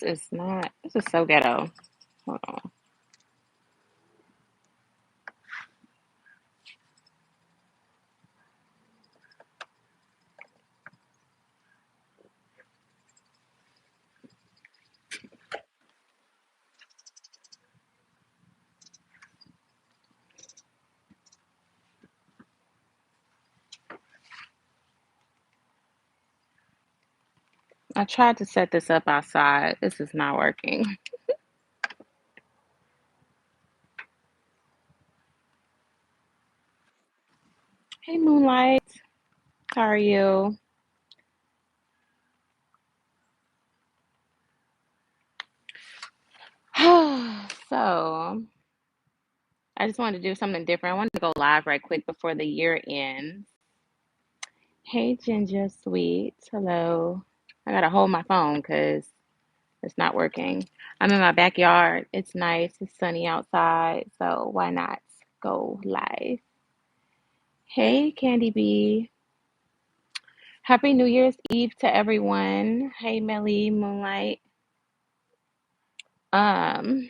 This is so ghetto. Hold on. I tried to set this up outside. This is not working. Hey, Moonlight. How are you? So, I just wanted to do something different. I wanted to go live right quick before the year ends. Hey, Ginger Sweet. Hello. I gotta hold my phone because it's not working. I'm in my backyard. It's nice. It's sunny outside. So, why not go live? Hey, Candy B. Happy New Year's Eve to everyone. Hey, Melly, Moonlight. Um,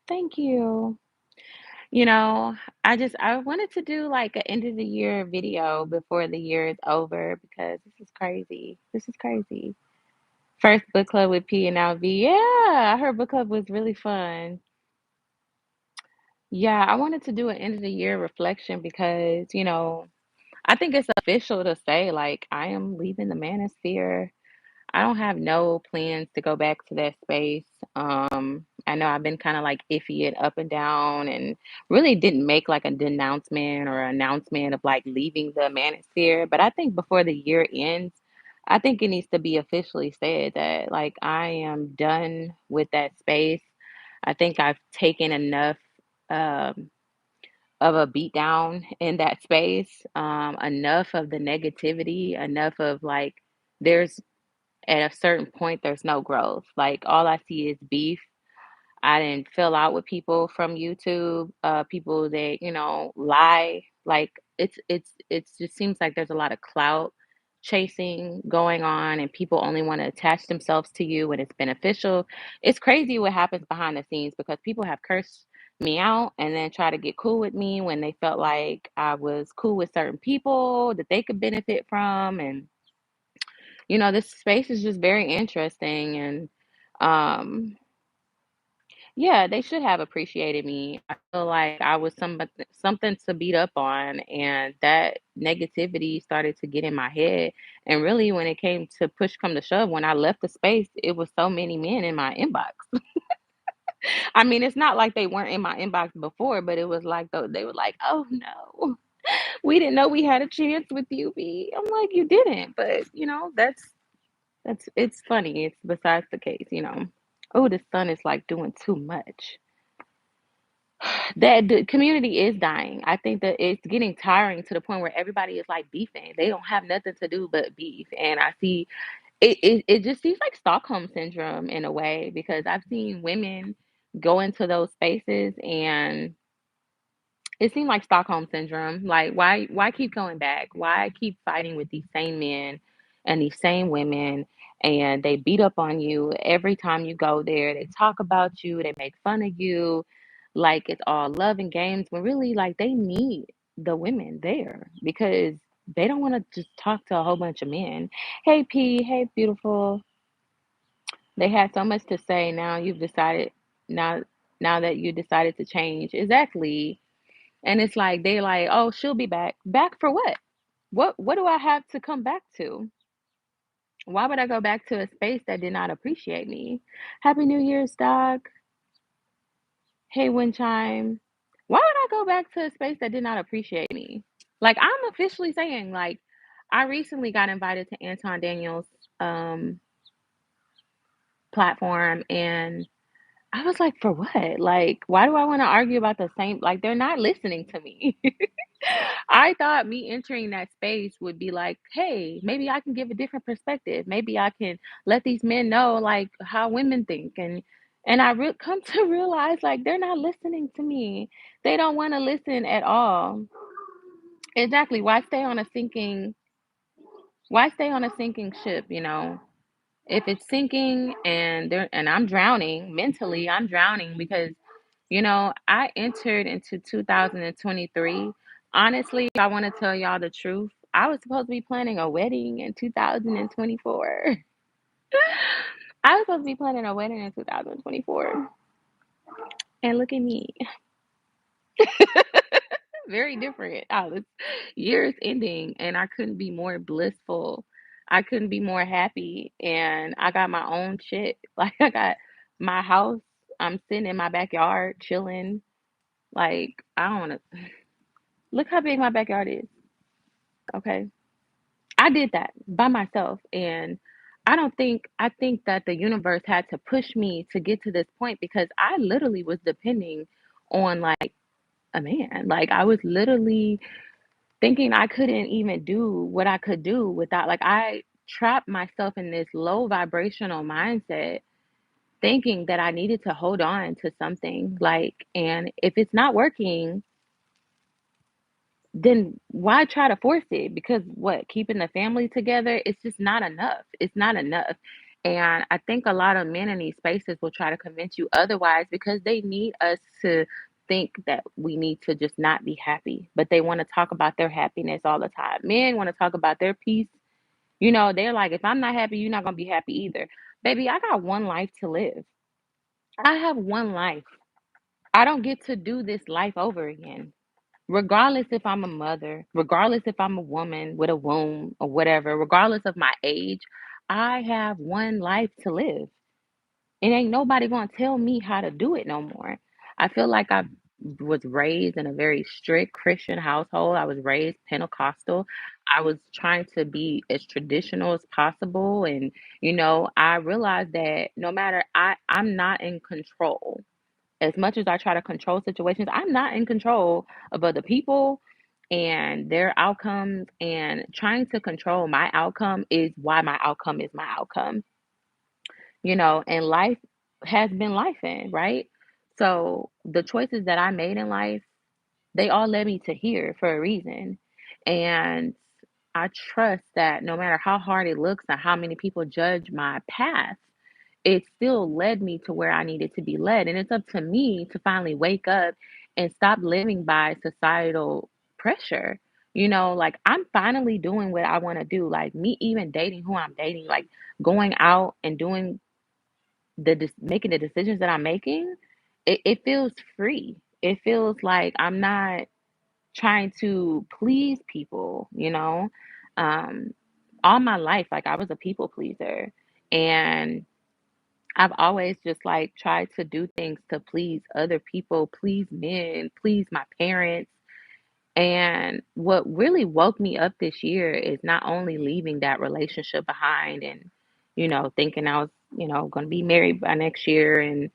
thank you. You know, I wanted to do like an end of the year video before the year is over because this is crazy. This is crazy. First book club with P and now V. Yeah, her book club was really fun. Yeah, I wanted to do an end of the year reflection because, I think it's official to say like I am leaving the manosphere. I don't have no plans to go back to that space. I know I've been kind of like iffy and up and down and really didn't make like a denouncement or announcement of like leaving the manosphere. But I think before the year ends, I think it needs to be officially said that like I am done with that space. I think I've taken enough um, of a beat down in that space, enough of the negativity, enough of like, there's at a certain point there's no growth. Like all I see is beef. I didn't fill out with people from YouTube, people that, lie. Like it's just seems like there's a lot of clout chasing going on and people only want to attach themselves to you when it's beneficial. It's crazy what happens behind the scenes because people have cursed me out and then try to get cool with me when they felt like I was cool with certain people that they could benefit from. And this space is just very interesting and um yeah, they should have appreciated me. I feel like I was something to beat up on and that negativity started to get in my head. And really when it came to push come to shove, when I left the space, it was so many men in my inbox. I mean, it's not like they weren't in my inbox before, but it was like though they were like, "Oh no. We didn't know we had a chance with you, B." I'm like, "You didn't." But, that's it's funny. It's besides the case. Oh, the sun is like doing too much. That the community is dying. I think that it's getting tiring to the point where everybody is like beefing. They don't have nothing to do but beef. And I see it just seems like Stockholm syndrome in a way because I've seen women go into those spaces and it seemed like Stockholm syndrome. Like, why keep going back? Why keep fighting with these same men and these same women? And they beat up on you every time you go there. They talk about you. They make fun of you. Like it's all love and games. When really, like they need the women there because they don't want to just talk to a whole bunch of men. Hey P. Hey beautiful. They had so much to say. Now you've decided. Now, now that you decided to change, exactly, and it's like they're like, "Oh, she'll be back." Back for what? What do I have to come back to? Why would I go back to a space that did not appreciate me? Happy New Year's, Doc. Hey, Wind Chime. Why would I go back to a space that did not appreciate me? Like I'm officially saying, like I recently got invited to Anton Daniels' um, platform, and I was like, for what? Like, why do I want to argue about the same? Like, they're not listening to me. I thought me entering that space would be like, hey, maybe I can give a different perspective. Maybe I can let these men know like how women think and come to realize like they're not listening to me. They don't want to listen at all. Exactly. Why stay on a sinking ship? if it's sinking and I'm drowning mentally, I'm drowning because I entered into 2023. Honestly, if I want to tell y'all the truth, I was supposed to be planning a wedding in 2024. I was supposed to be planning a wedding in 2024. And look at me. Very different. Oh, this year's ending and I couldn't be more blissful. I couldn't be more happy. And I got my own shit. Like I got my house. I'm sitting in my backyard chilling. Like I don't wanna look how big my backyard is. Okay. I did that by myself. And I think that the universe had to push me to get to this point because I literally was depending on like a man. Like I was literally thinking I couldn't even do what I could do without, like, I trapped myself in this low vibrational mindset thinking that I needed to hold on to something, like, and if it's not working, then why try to force it? Because what, keeping the family together, it's just not enough. It's not enough. And I think a lot of men in these spaces will try to convince you otherwise because they need us to think that we need to just not be happy. But they want to talk about their happiness all the time. Men want to talk about their peace. They're like, if I'm not happy, you're not going to be happy either. Baby, I got one life to live. I have one life. I don't get to do this life over again. Regardless if I'm a mother, regardless if I'm a woman with a womb or whatever, regardless of my age, I have one life to live. And ain't nobody gonna tell me how to do it no more. I feel like I was raised in a very strict Christian household. I was raised Pentecostal. I was trying to be as traditional as possible. And, I realized that no matter I'm not in control as much as I try to control situations, I'm not in control of other people and their outcomes. And trying to control my outcome is why my outcome is my outcome, and life has been life in, right? So the choices that I made in life, they all led me to here for a reason. And I trust that no matter how hard it looks and how many people judge my path, it still led me to where I needed to be led. And it's up to me to finally wake up and stop living by societal pressure. Like I'm finally doing what I want to do. Like me even dating who I'm dating, like going out and doing making the decisions that I'm making, it feels free. It feels like I'm not trying to please people. Um, all my life, like I was a people pleaser. And I've always just like tried to do things to please other people, please men, please my parents. And what really woke me up this year is not only leaving that relationship behind and, thinking I was, going to be married by next year and,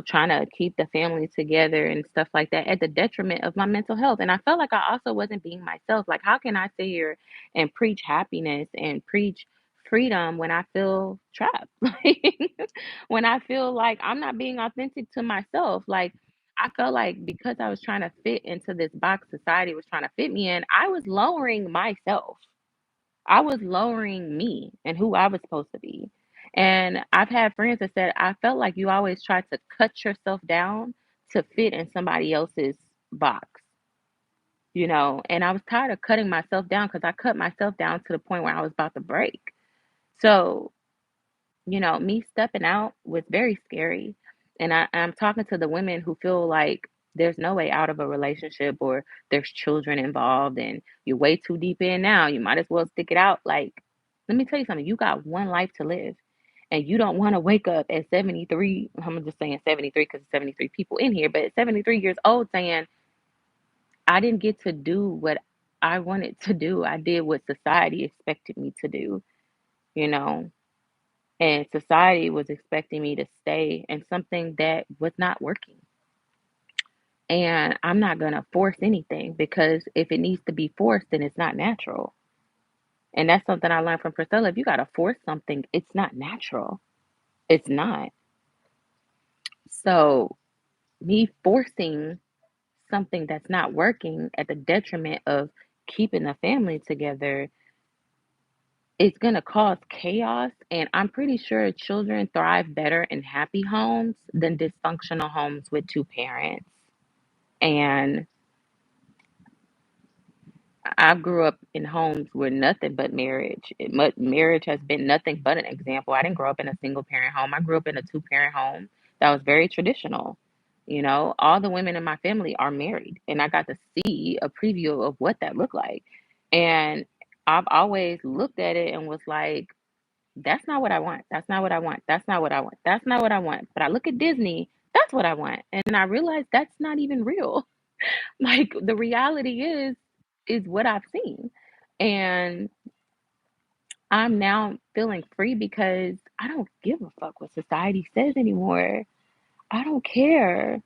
trying to keep the family together and stuff like that at the detriment of my mental health. And I felt like I also wasn't being myself. Like, how can I sit here and preach happiness and preach freedom when I feel trapped? Like, when I feel like I'm not being authentic to myself. Like, I felt like because I was trying to fit into this box society was trying to fit me in, I was lowering myself. I was lowering me and who I was supposed to be. And I've had friends that said, I felt like you always try to cut yourself down to fit in somebody else's box. And I was tired of cutting myself down because I cut myself down to the point where I was about to break. So me stepping out was very scary. And I'm talking to the women who feel like there's no way out of a relationship or there's children involved and you're way too deep in now. You might as well stick it out. Like, let me tell you something. You got one life to live. And you don't want to wake up at 73. I'm just saying 73 because 73 people in here, but at 73 years old saying, I didn't get to do what I wanted to do. I did what society expected me to do, you know? And society was expecting me to stay in something that was not working. And I'm not going to force anything because if it needs to be forced, then it's not natural. And that's something I learned from Priscilla. If you got to force something, it's not natural. It's not. So, me forcing something that's not working at the detriment of keeping the family together, it's going to cause chaos. And I'm pretty sure children thrive better in happy homes than dysfunctional homes with two parents. And I grew up in homes where nothing but marriage. Marriage has been nothing but an example. I didn't grow up in a single parent home. I grew up in a two parent home that was very traditional. You know, all the women in my family are married, and I got to see a preview of what that looked like. And I've always looked at it and was like, that's not what I want. That's not what I want. That's not what I want. That's not what I want. But I look at Disney, that's what I want. And I realized that's not even real. Like the reality is what I've seen. And I'm now feeling free because I don't give a fuck what society says anymore. I don't care.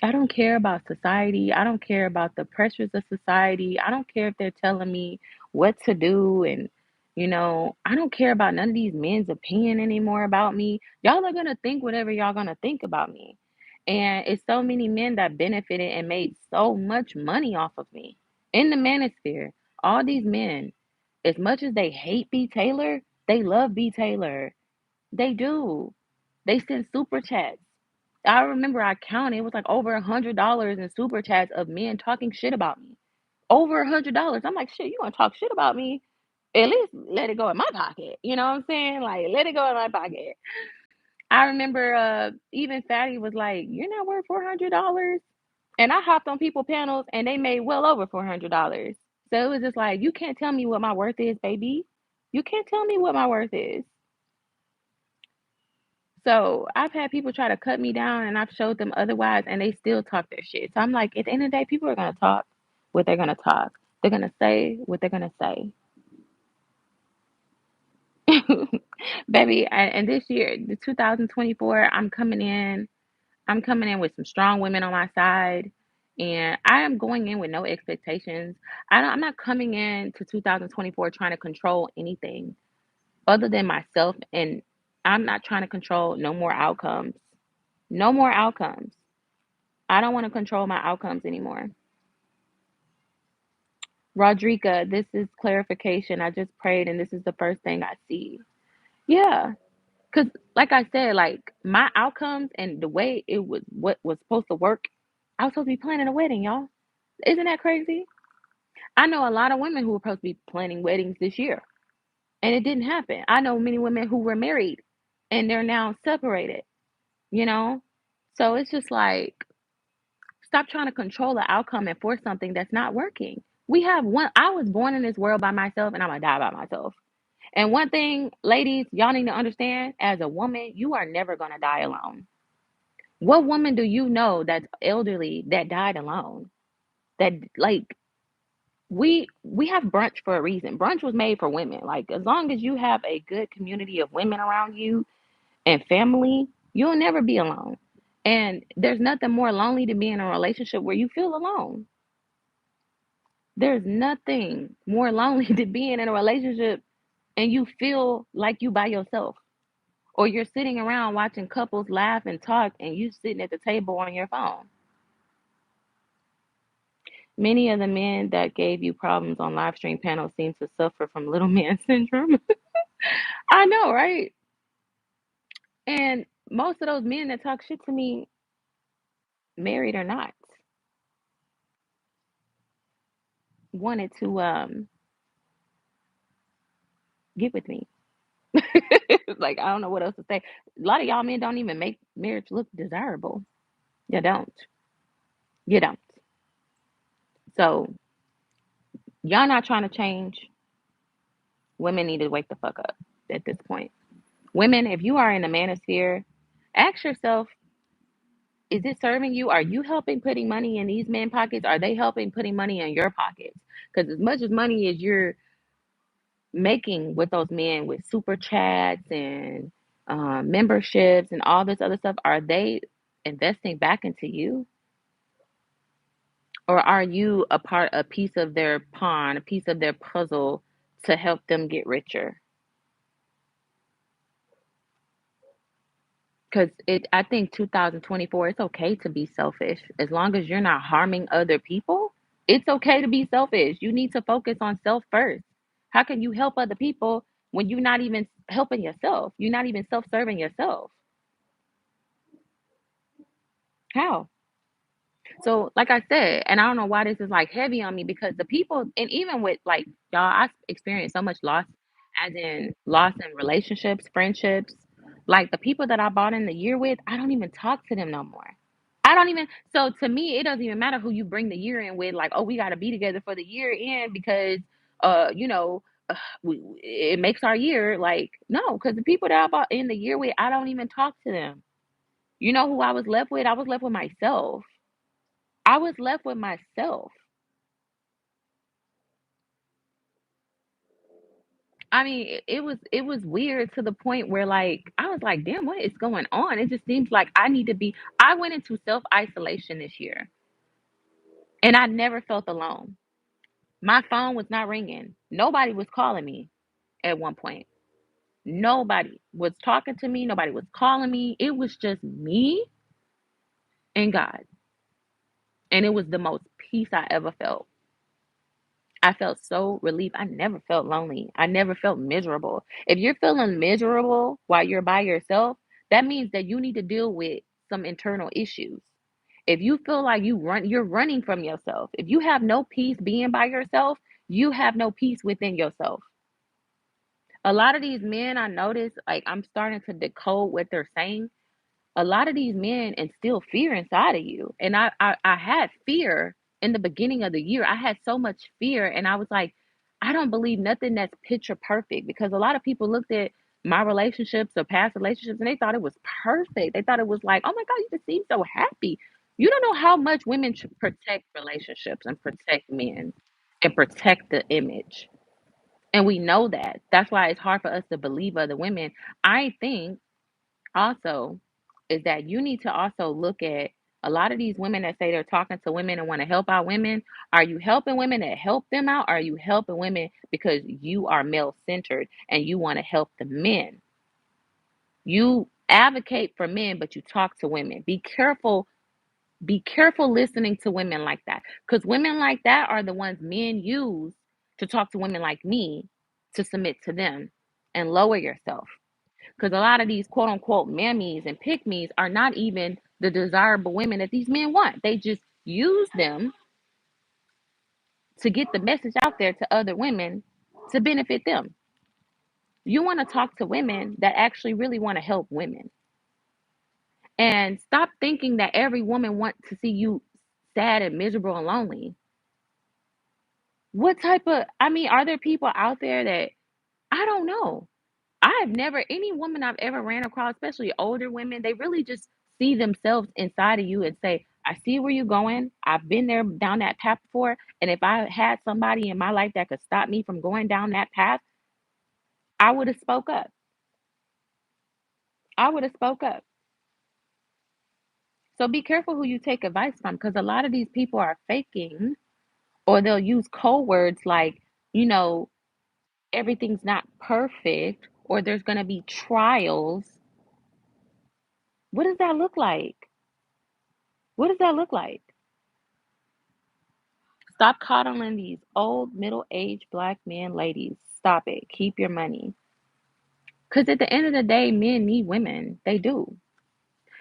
I don't care about society. I don't care about the pressures of society. I don't care if they're telling me what to do. And, I don't care about none of these men's opinion anymore about me. Y'all are going to think whatever y'all going to think about me. And it's so many men that benefited and made so much money off of me in the manosphere. All these men, as much as they hate B. Taylor, they love B. Taylor. They do. They send super chats. I remember I counted, it was like over $100 in super chats of men talking shit about me. Over $100. I'm like, shit, you want to talk shit about me? At least let it go in my pocket. You know what I'm saying? Like, let it go in my pocket. I remember even Fatty was like, you're not worth $400. And I hopped on people panels and they made well over $400. So it was just like, you can't tell me what my worth is, baby. You can't tell me what my worth is. So I've had people try to cut me down and I've showed them otherwise and they still talk their shit. So I'm like, at the end of the day, people are gonna talk what they're gonna talk. They're gonna say what they're gonna say. Baby, and this year, the 2024, I'm coming in with some strong women on my side. And I am going in with no expectations. I'm not coming in to 2024 trying to control anything other than myself. And I'm not trying to control no more outcomes. No more outcomes. I don't want to control my outcomes anymore. Rodrika, this is clarification. I just prayed and this is the first thing I see. Yeah. Cause like I said, like my outcomes and the way it was what was supposed to work, I was supposed to be planning a wedding, y'all. Isn't that crazy? I know a lot of women who were supposed to be planning weddings this year and it didn't happen. I know many women who were married and they're now separated, you know? So it's just like stop trying to control the outcome and force something that's not working. We have one, I was born in this world by myself and I'm gonna die by myself. And one thing, ladies, y'all need to understand as a woman, you are never gonna die alone. What woman do you know that's elderly that died alone? That like we have brunch for a reason. Brunch was made for women. Like as long as you have a good community of women around you and family, you'll never be alone. And there's nothing more lonely than being in a relationship where you feel alone. There's nothing more lonely than being in a relationship and you feel like you by yourself. Or you're sitting around watching couples laugh and talk and you sitting at the table on your phone. Many of the men that gave you problems on live stream panels seem to suffer from little man syndrome. I know, right? And most of those men that talk shit to me, married or not, wanted to get with me. Like I don't know what else to say. A lot of y'all men don't even make marriage look desirable. You don't. You don't. So y'all not trying to change. Women need to wake the fuck up at this point. Women, if you are in the manosphere, ask yourself, is it serving you? Are you helping putting money in these men pockets? Are they helping putting money in your pockets? Because as much as money as you're making with those men with super chats and memberships and all this other stuff, are they investing back into you? Or are you a piece of their pawn, a piece of their puzzle to help them get richer? Because I think 2024, it's okay to be selfish as long as you're not harming other people. It's okay to be selfish. You need to focus on self first. How can you help other people when you're not even helping yourself? You're not even self-serving yourself. How? So, like I said, and I don't know why this is like heavy on me because the people, and even with like y'all, I experienced so much loss, as in loss in relationships, friendships. Like the people that I bought in the year with, I don't even talk to them no more. I don't even, so to me, it doesn't even matter who you bring the year in with, like, oh, we got to be together for the year end because, you know, it makes our year. Like, no, because the people that I bought in the year with, I don't even talk to them. You know who I was left with? I was left with myself. I was left with myself. I mean, it was weird to the point where like I was like, damn, what is going on? It just seems like I need to be. I went into self isolation this year, and I never felt alone. My phone was not ringing. Nobody was calling me at one point. Nobody was talking to me. Nobody was calling me. It was just me and God, and it was the most peace I ever felt. I felt so relieved. I never felt lonely. I never felt miserable. If you're feeling miserable while you're by yourself, that means that you need to deal with some internal issues. If you feel like you're running from yourself. If you have no peace being by yourself, you have no peace within yourself. A lot of these men I notice, like I'm starting to decode what they're saying. A lot of these men instill fear inside of you. And I had fear in the beginning of the year. I had so much fear. And I was like, I don't believe nothing that's picture perfect because a lot of people looked at my relationships or past relationships and they thought it was perfect. They thought it was like, oh my God, you just seem so happy. You don't know how much women protect relationships and protect men and protect the image. And we know that. That's why it's hard for us to believe other women. I think also is that you need to also look at a lot of these women that say they're talking to women and want to help out women. Are you helping women that help them out? Or are you helping women because you are male centered and you want to help the men? You advocate for men, but you talk to women. Be careful. Be careful listening to women like that because women like that are the ones men use to talk to women like me to submit to them and lower yourself. Because a lot of these quote unquote mammies and pick me's are not even the desirable women that these men want. They just use them to get the message out there to other women to benefit them. You want to talk to women that actually really want to help women. And stop thinking that every woman wants to see you sad and miserable and lonely. What type of, I mean, are there people out there that I don't know? I've never, any woman I've ever ran across, especially older women, they really just see themselves inside of you and say, I see where you're going. I've been there down that path before. And if I had somebody in my life that could stop me from going down that path, I would have spoke up. I would have spoke up. So be careful who you take advice from because a lot of these people are faking or they'll use code words like, you know, everything's not perfect or there's going to be trials. What does that look like? What does that look like? Stop coddling these old middle-aged black men, ladies. Stop it. Keep your money. Because at the end of the day, men need women. They do.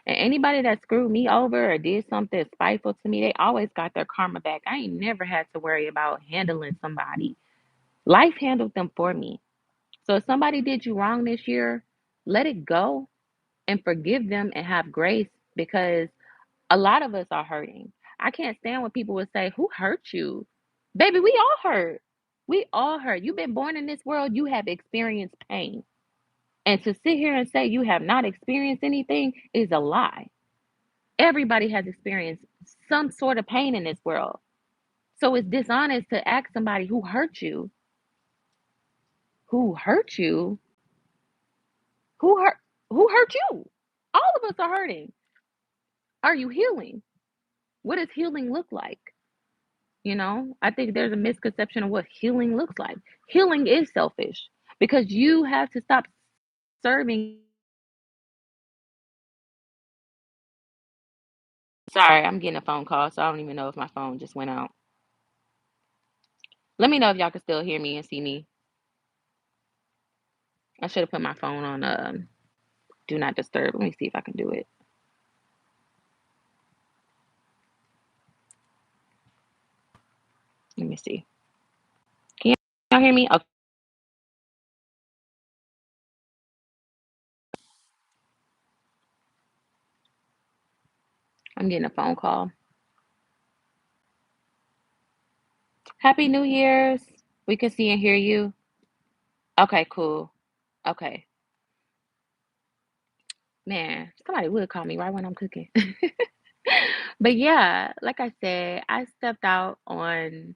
And anybody that screwed me over or did something spiteful to me, they always got their karma back. I ain't never had to worry about handling somebody. Life handled them for me. So if somebody did you wrong this year, let it go and forgive them and have grace because a lot of us are hurting. I can't stand when people would say, who hurt you? Baby, we all hurt. We all hurt. You've been born in this world, you have experienced pain. And to sit here and say you have not experienced anything is a lie. Everybody has experienced some sort of pain in this world. So it's dishonest to ask somebody who hurt you, who hurt you, who hurt who hurt you? All of us are hurting. Are you healing? What does healing look like? You know, I think there's a misconception of what healing looks like. Healing is selfish because you have to stop serving. Sorry, I'm getting a phone call, so I don't even know if my phone just went out. Let me know if y'all can still hear me and see me. I should have put my phone on do not disturb. Let me see if I can do it. Let me see. Can y'all hear me? Okay, I'm getting a phone call. Happy New Year's. We can see and hear you. Okay, cool. Okay. Man, somebody would call me right when I'm cooking. But yeah, like I said, I stepped out on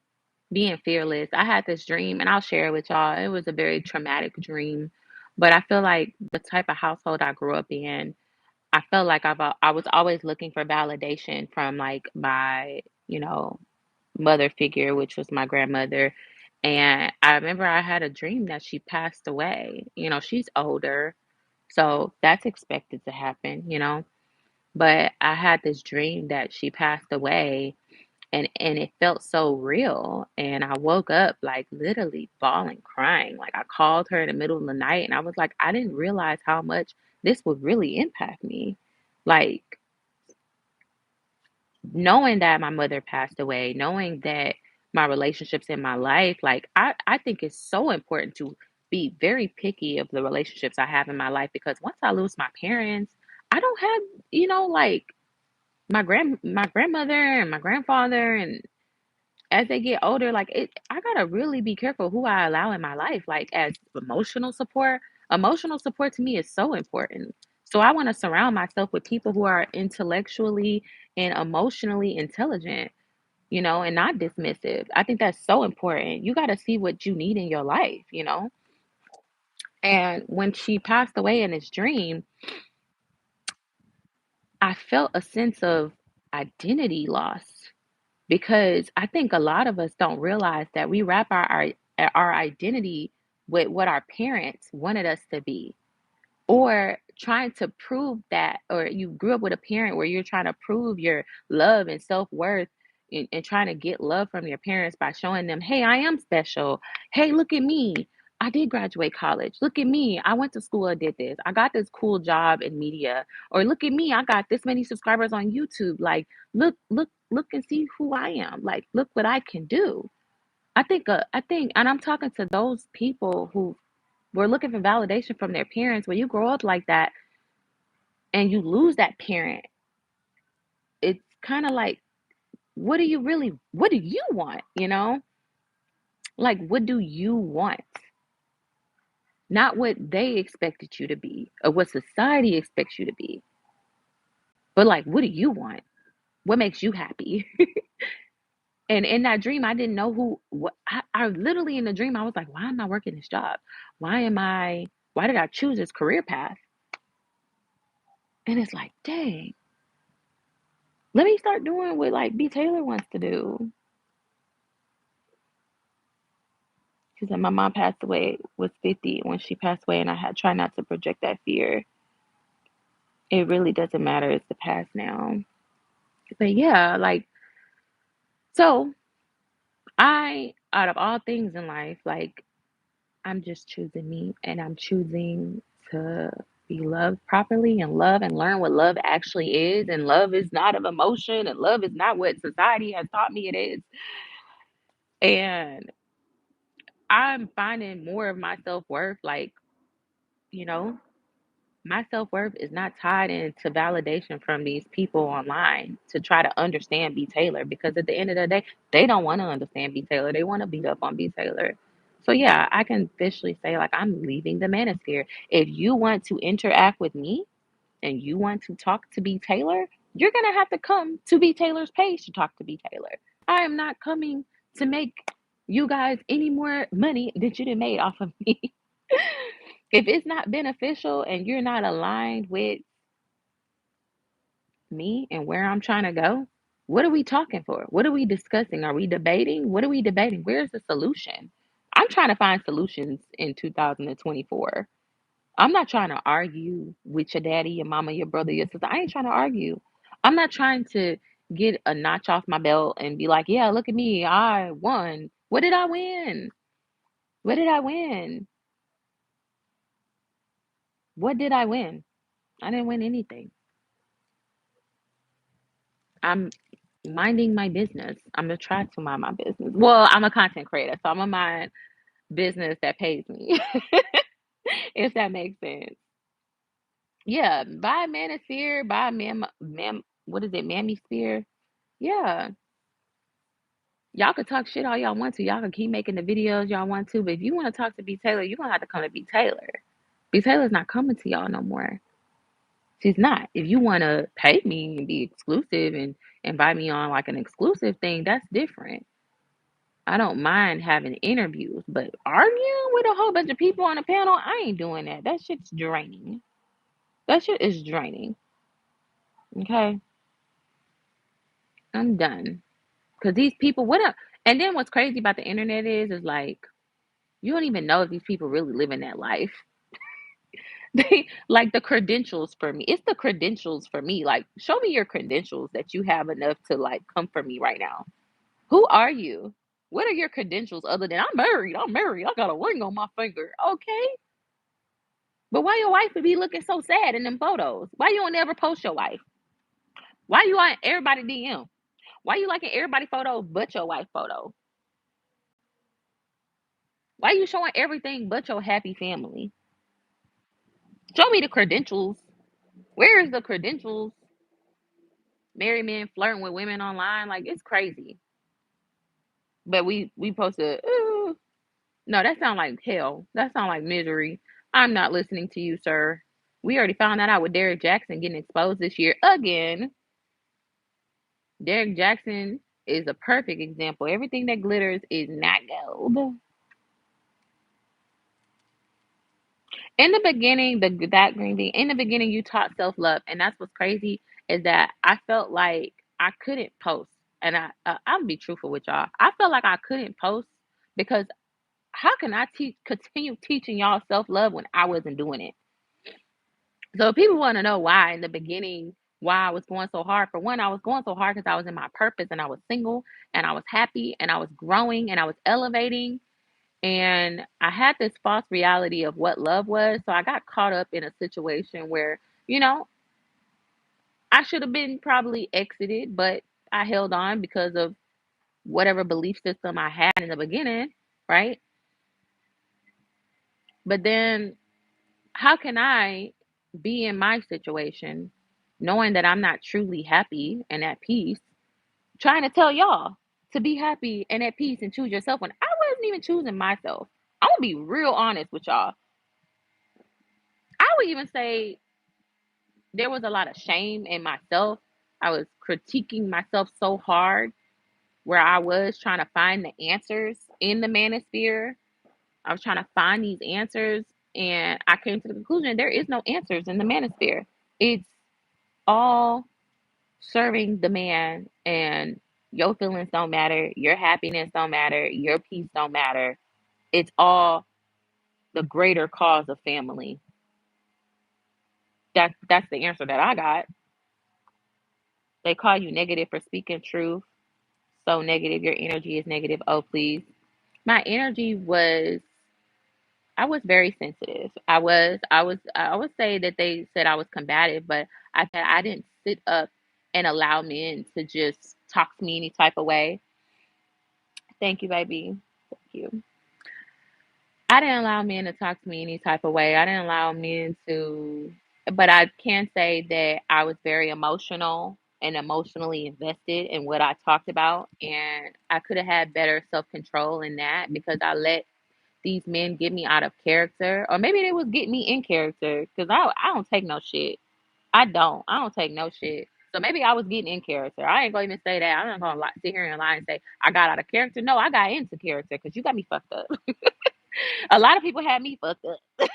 being fearless. I had this dream, and I'll share it with y'all. It was a very traumatic dream, but I feel like the type of household I grew up in, I felt like I was always looking for validation from like my, mother figure, which was my grandmother. And I remember I had a dream that she passed away. She's older, so that's expected to happen. But I had this dream that she passed away, and it felt so real. And I woke up like literally bawling, crying. Like I called her in the middle of the night and I was like, I didn't realize how much this would really impact me. Like knowing that my mother passed away, knowing that my relationships in my life, like I think it's so important to be very picky of the relationships I have in my life, because once I lose my parents, I don't have, like my grandmother and my grandfather, and as they get older, like I gotta really be careful who I allow in my life. Like as emotional support to me is so important. So I want to surround myself with people who are intellectually and emotionally intelligent, and not dismissive. I think that's so important. You got to see what you need in your life. And when she passed away in this dream, I felt a sense of identity loss, because I think a lot of us don't realize that we wrap our identity with what our parents wanted us to be, or trying to prove that, or you grew up with a parent where you're trying to prove your love and self-worth, and trying to get love from your parents by showing them, hey, I am special. Hey, look at me, I did graduate college. Look at me, I went to school, I did this, I got this cool job in media. Or look at me, I got this many subscribers on YouTube. Like look and see who I am. Like look what I can do. I think and I'm talking to those people who were looking for validation from their parents. When you grow up like that and you lose that parent, it's kind of like, what do you want? Like, what do you want? Not what they expected you to be or what society expects you to be, but like, what do you want? What makes you happy? And in that dream, I didn't know I literally in the dream, I was like, why am I working this job? Why did I choose this career path? And it's like, dang, let me start doing what like B Taylor wants to do. She said my mom passed away, was 50 when she passed away, and I had try not to project that fear. It really doesn't matter. It's the past now. But yeah, like, so out of all things in life, like, I'm just choosing me, and I'm choosing to be loved properly and love and learn what love actually is. And love is not of emotion, and love is not what society has taught me it is. And I'm finding more of my self worth, like, you know, my self-worth is not tied into validation from these people online to try to understand B Taylor, because at the end of the day, they don't want to understand B Taylor. They want to beat up on B Taylor. So yeah, I can officially say like I'm leaving the manosphere. If you want to interact with me and you want to talk to B Taylor, you're gonna have to come to B Taylor's page to talk to B Taylor. I am not coming to make you guys any more money that you done made off of me. If it's not beneficial and you're not aligned with me and where I'm trying to go, what are we talking for? What are we discussing? Are we debating? What are we debating? Where's the solution? I'm trying to find solutions in 2024. I'm not trying to argue with your daddy, your mama, your brother, your sister. I ain't trying to argue. I'm not trying to get a notch off my belt and be like, yeah, look at me. I won. What did I win? What did I win? What did I win? I didn't win anything. I'm minding my business. I'm gonna try to mind my business. Well, I'm a content creator, so I'm gonna mind business that pays me, if that makes sense. Yeah, buy Manosphere, buy what is it, Manosphere? Yeah, y'all could talk shit all y'all want to. Y'all can keep making the videos y'all want to, but if you want to talk to B Taylor, you're gonna have to come to B Taylor. B Taylor's not coming to y'all no more. She's not. If you want to pay me and be exclusive and invite me on like an exclusive thing, that's different. I don't mind having interviews, but arguing with a whole bunch of people on a panel, I ain't doing that. That shit's draining. That shit is draining. Okay, I'm done. Cause these people, what up? And then what's crazy about the internet is like you don't even know if these people really live in that life. They like the credentials for me. It's the credentials for me. Like, show me your credentials that you have enough to like come for me right now. Who are you? What are your credentials other than I'm married? I'm married. I got a ring on my finger. Okay. But why your wife would be looking so sad in them photos? Why you don't ever post your wife? Why you on everybody DM? Why you liking everybody photos but your wife photo? Why you showing everything but your happy family? Show me the credentials. Where is the credentials? Married men flirting with women online, like it's crazy. But we posted. No, that sounds like hell. That sounds like misery. I'm not listening to you, sir. We already found that out with Derek Jackson getting exposed this year again. Derek Jackson is a perfect example. Everything that glitters is not gold. In the beginning, that green bean. In the beginning, you taught self love, and that's what's crazy is that I felt like I couldn't post, and I'll be truthful with y'all. I felt like I couldn't post because how can I continue teaching y'all self love when I wasn't doing it? So if people want to know why in the beginning, why I was going so hard. For one, I was going so hard because I was in my purpose and I was single and I was happy and I was growing and I was elevating. And I had this false reality of what love was. So I got caught up in a situation where, you know, I should have been probably exited, but I held on because of whatever belief system I had in the beginning, right? But then how can I be in my situation knowing that I'm not truly happy and at peace, trying to tell y'all to be happy and at peace and choose yourself when I wasn't even choosing myself? I'm gonna be real honest with y'all. I would even say there was a lot of shame in myself. I was critiquing myself so hard where I was trying to find the answers in the manosphere. I was trying to find these answers and I came to the conclusion there is no answers in the manosphere. It's all serving the man and your feelings don't matter, your happiness don't matter, your peace don't matter. It's all the greater cause of family. That's the answer that I got. They call you negative for speaking truth. So negative, your energy is negative. Oh please. My energy was I was very sensitive. I would say that they said I was combative, but I didn't sit up and allow men to just talk to me any type of way. Thank you, baby. Thank you. I didn't allow men to talk to me any type of way. I didn't allow men to, but I can say that I was very emotional and emotionally invested in what I talked about. And I could have had better self control in that because I let these men get me out of character. Or maybe they was getting me in character because I don't take no shit. I don't take no shit. So maybe I was getting in character. I ain't gonna even say that. I'm not gonna sit here and lie and say I got out of character. No, I got into character because you got me fucked up. A lot of people had me fucked up.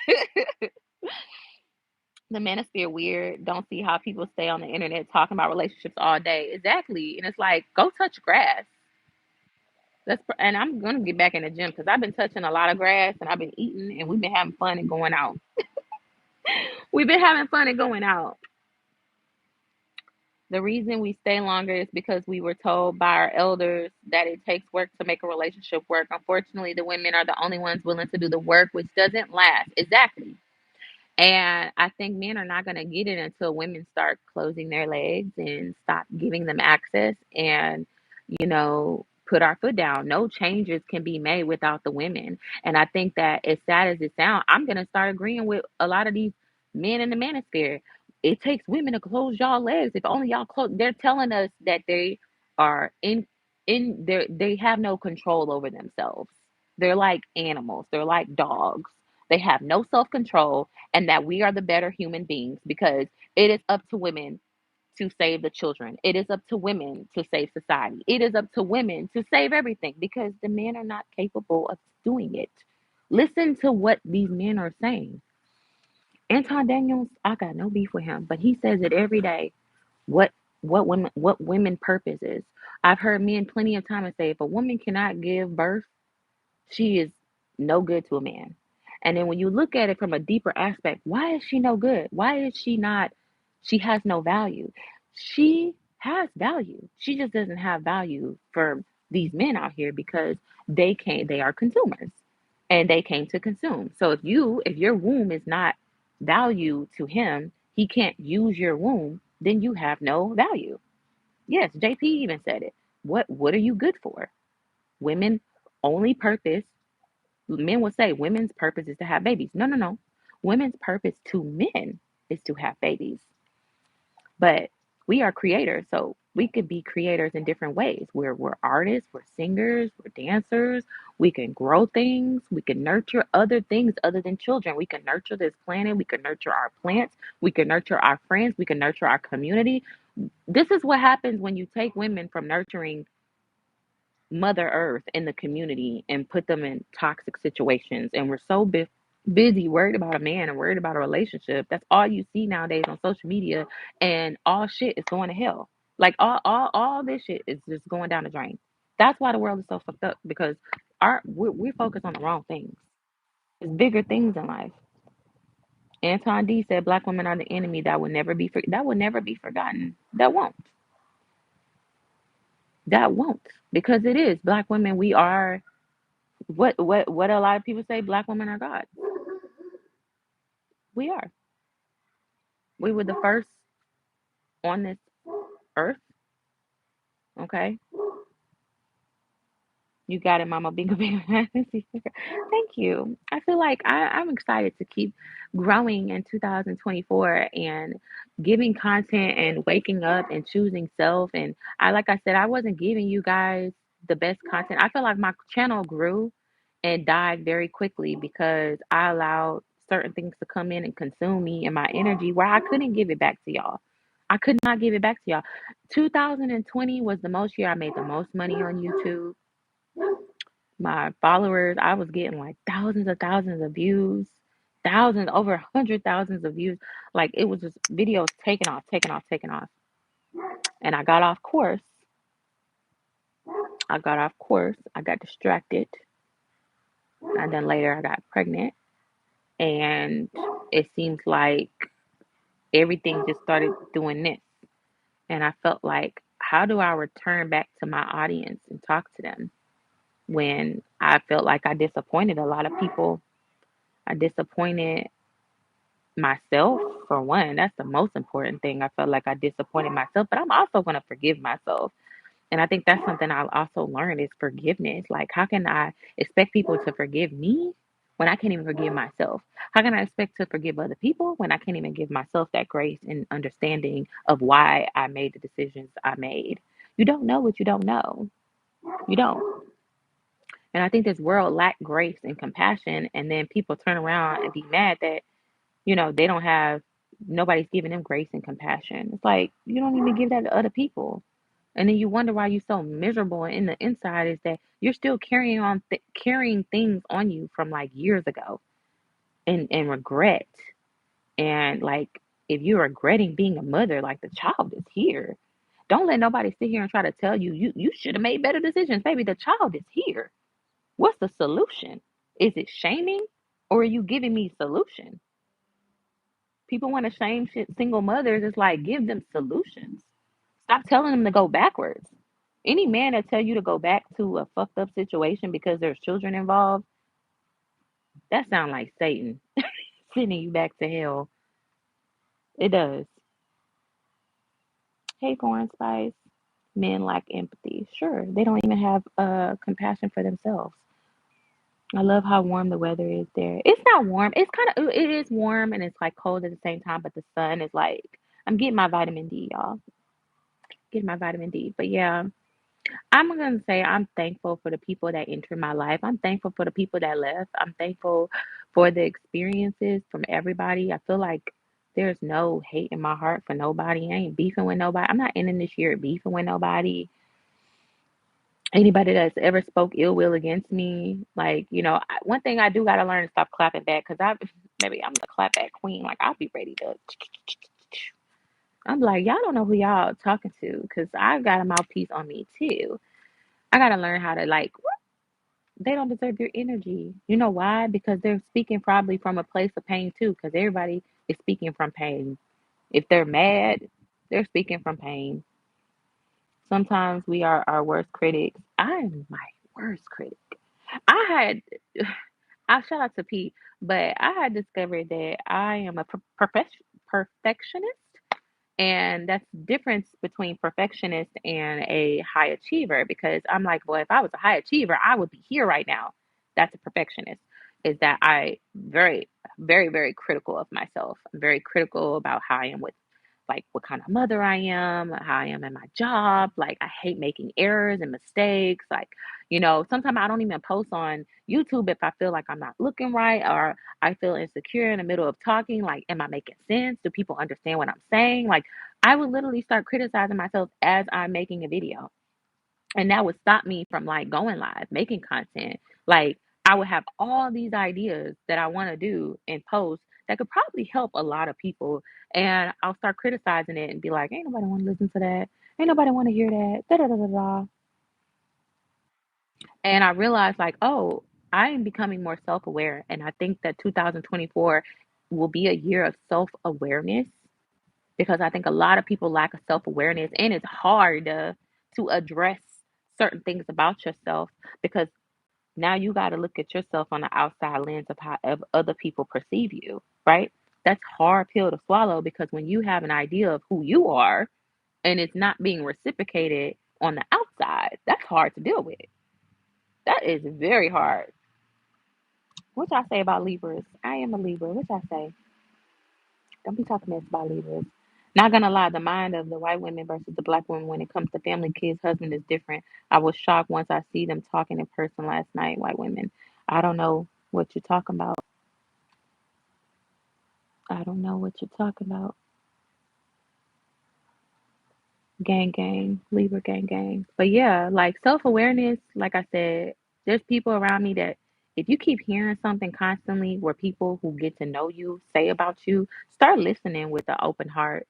The manosphere weird. Don't see how people stay on the internet talking about relationships all day. Exactly, and it's like go touch grass. And I'm gonna get back in the gym because I've been touching a lot of grass and I've been eating and we've been having fun and going out. We've been having fun and going out. The reason we stay longer is because we were told by our elders that it takes work to make a relationship work. Unfortunately, the women are the only ones willing to do the work, which doesn't last. Exactly. And I think men are not going to get it until women start closing their legs and stop giving them access and, put our foot down. No changes can be made without the women. And I think that as sad as it sounds, I'm going to start agreeing with a lot of these men in the manosphere. It takes women to close y'all legs. If only y'all close, they're telling us that they are they have no control over themselves. They're like animals. They're like dogs. They have no self-control, and that we are the better human beings because it is up to women to save the children. It is up to women to save society. It is up to women to save everything because the men are not capable of doing it. Listen to what these men are saying. Anton Daniels, I got no beef with him, but he says it every day. What what women purpose is. I've heard men plenty of times say if a woman cannot give birth, she is no good to a man. And then when you look at it from a deeper aspect, why is she no good? Why is she not? She has no value. She has value. She just doesn't have value for these men out here because they are consumers and they came to consume. So if your womb is not value to him, he can't use your womb, then you have no value. Yes, JP even said it. What are you good for? Women only purpose Men will say women's purpose is to have babies. No, no, no. Women's purpose to men is to have babies. But we are creators, so we could be creators in different ways. We're artists, we're singers, we're dancers. We can grow things. We can nurture other things other than children. We can nurture this planet. We can nurture our plants. We can nurture our friends. We can nurture our community. This is what happens when you take women from nurturing Mother Earth in the community and put them in toxic situations. And we're so busy worried about a man and worried about a relationship. That's all you see nowadays on social media, and all shit is going to hell. Like all this shit is just going down the drain. That's why the world is so fucked up because we're focused on the wrong things. There's bigger things in life. Anton D said black women are the enemy that will never be forgotten. That won't because it is black women. We are what a lot of people say black women are God. We are. We were the first on this earth. Okay. You got it, Mama. Bingo, bingo. Thank you. I feel like I'm excited to keep growing in 2024 and giving content and waking up and choosing self. And like I said, I wasn't giving you guys the best content. I feel like my channel grew and died very quickly because I allowed certain things to come in and consume me and my energy where I couldn't give it back to y'all. I could not give it back to y'all. 2020 was the most year I made the most money on YouTube. My followers, I was getting like thousands of views, thousands, over 100,000 of views. Like it was just videos taking off, taking off, taking off. And I got off course. I got off course. I got distracted. And then later I got pregnant. And it seems like everything just started doing this. And I felt like, how do I return back to my audience and talk to them when I felt like I disappointed a lot of people? I disappointed myself for one. That's the most important thing. I felt like I disappointed myself, but I'm also going to forgive myself. And I think that's something I'll also learn is forgiveness. Like, how can I expect people to forgive me when I can't even forgive myself? How can I expect to forgive other people when I can't even give myself that grace and understanding of why I made the decisions I made? You don't know what you don't know. You don't. And I think this world lack grace and compassion, and then people turn around and be mad that they don't have nobody's giving them grace and compassion. It's like you don't even give that to other people. And then you wonder why you're so miserable and in the inside is that you're still carrying things on you from like years ago and regret. And like if you're regretting being a mother, like the child is here. Don't let nobody sit here and try to tell you should have made better decisions. Baby, the child is here. What's the solution? Is it shaming or are you giving me solution? People want to shame shit, single mothers. It's like give them solutions. Stop telling them to go backwards. Any man that tell you to go back to a fucked up situation because there's children involved, that sound like Satan. sending you back to hell. It does. Hey, Foreign Spice. Men lack empathy. Sure, they don't even have compassion for themselves. I love how warm the weather is there. It's not warm. It's kind of it is warm and it's like cold at the same time, but the sun is like I'm getting my vitamin D, y'all. Getting my vitamin D. But yeah, I'm gonna say I'm thankful for the people that entered my life. I'm thankful for the people that left. I'm thankful for the experiences from everybody. I feel like there's no hate in my heart for nobody. I ain't beefing with nobody. I'm not ending this year beefing with nobody. Anybody that's ever spoke ill will against me, like one thing I do gotta learn is stop clapping back because I maybe I'm the clap back queen. Like I'll be ready to. I'm like y'all don't know who y'all talking to because I got a mouthpiece on me too. I gotta learn how to like they don't deserve your energy. You know why? Because they're speaking probably from a place of pain too. Because everybody is speaking from pain. If they're mad, they're speaking from pain. Sometimes we are our worst critics. I'm my worst critic. I had I shout out to Pete, but I had discovered that I am a perfectionist, and that's the difference between perfectionist and a high achiever. Because I'm like, well, if I was a high achiever, I would be here right now. That's a perfectionist. Is that I very, very, very critical of myself. I'm very critical about how I am with like what kind of mother I am, how I am in my job. Like I hate making errors and mistakes. Like, sometimes I don't even post on YouTube if I feel like I'm not looking right or I feel insecure in the middle of talking. Like, am I making sense? Do people understand what I'm saying? Like, I would literally start criticizing myself as I'm making a video. And that would stop me from like going live, making content. Like I would have all these ideas that I want to do and post that could probably help a lot of people. And I'll start criticizing it and be like, ain't nobody want to listen to that. Ain't nobody want to hear that. Da da da da da. And I realized like, oh, I am becoming more self-aware. And I think that 2024 will be a year of self-awareness because I think a lot of people lack a self-awareness and it's hard to address certain things about yourself because now you got to look at yourself on the outside lens of how other people perceive you, right? That's hard pill to swallow because when you have an idea of who you are and it's not being reciprocated on the outside, that's hard to deal with. That is very hard. What y'all say about Libras? I am a Libra. What y'all say? Don't be talking mess about Libras. Not gonna lie, the mind of the white women versus the black women when it comes to family, kids, husband is different. I was shocked once I see them talking in person last night, white women. I don't know what you're talking about. I don't know what you're talking about. Gang gang, Libra gang gang. But yeah, like self awareness, like I said, there's people around me that if you keep hearing something constantly where people who get to know you say about you, start listening with an open heart.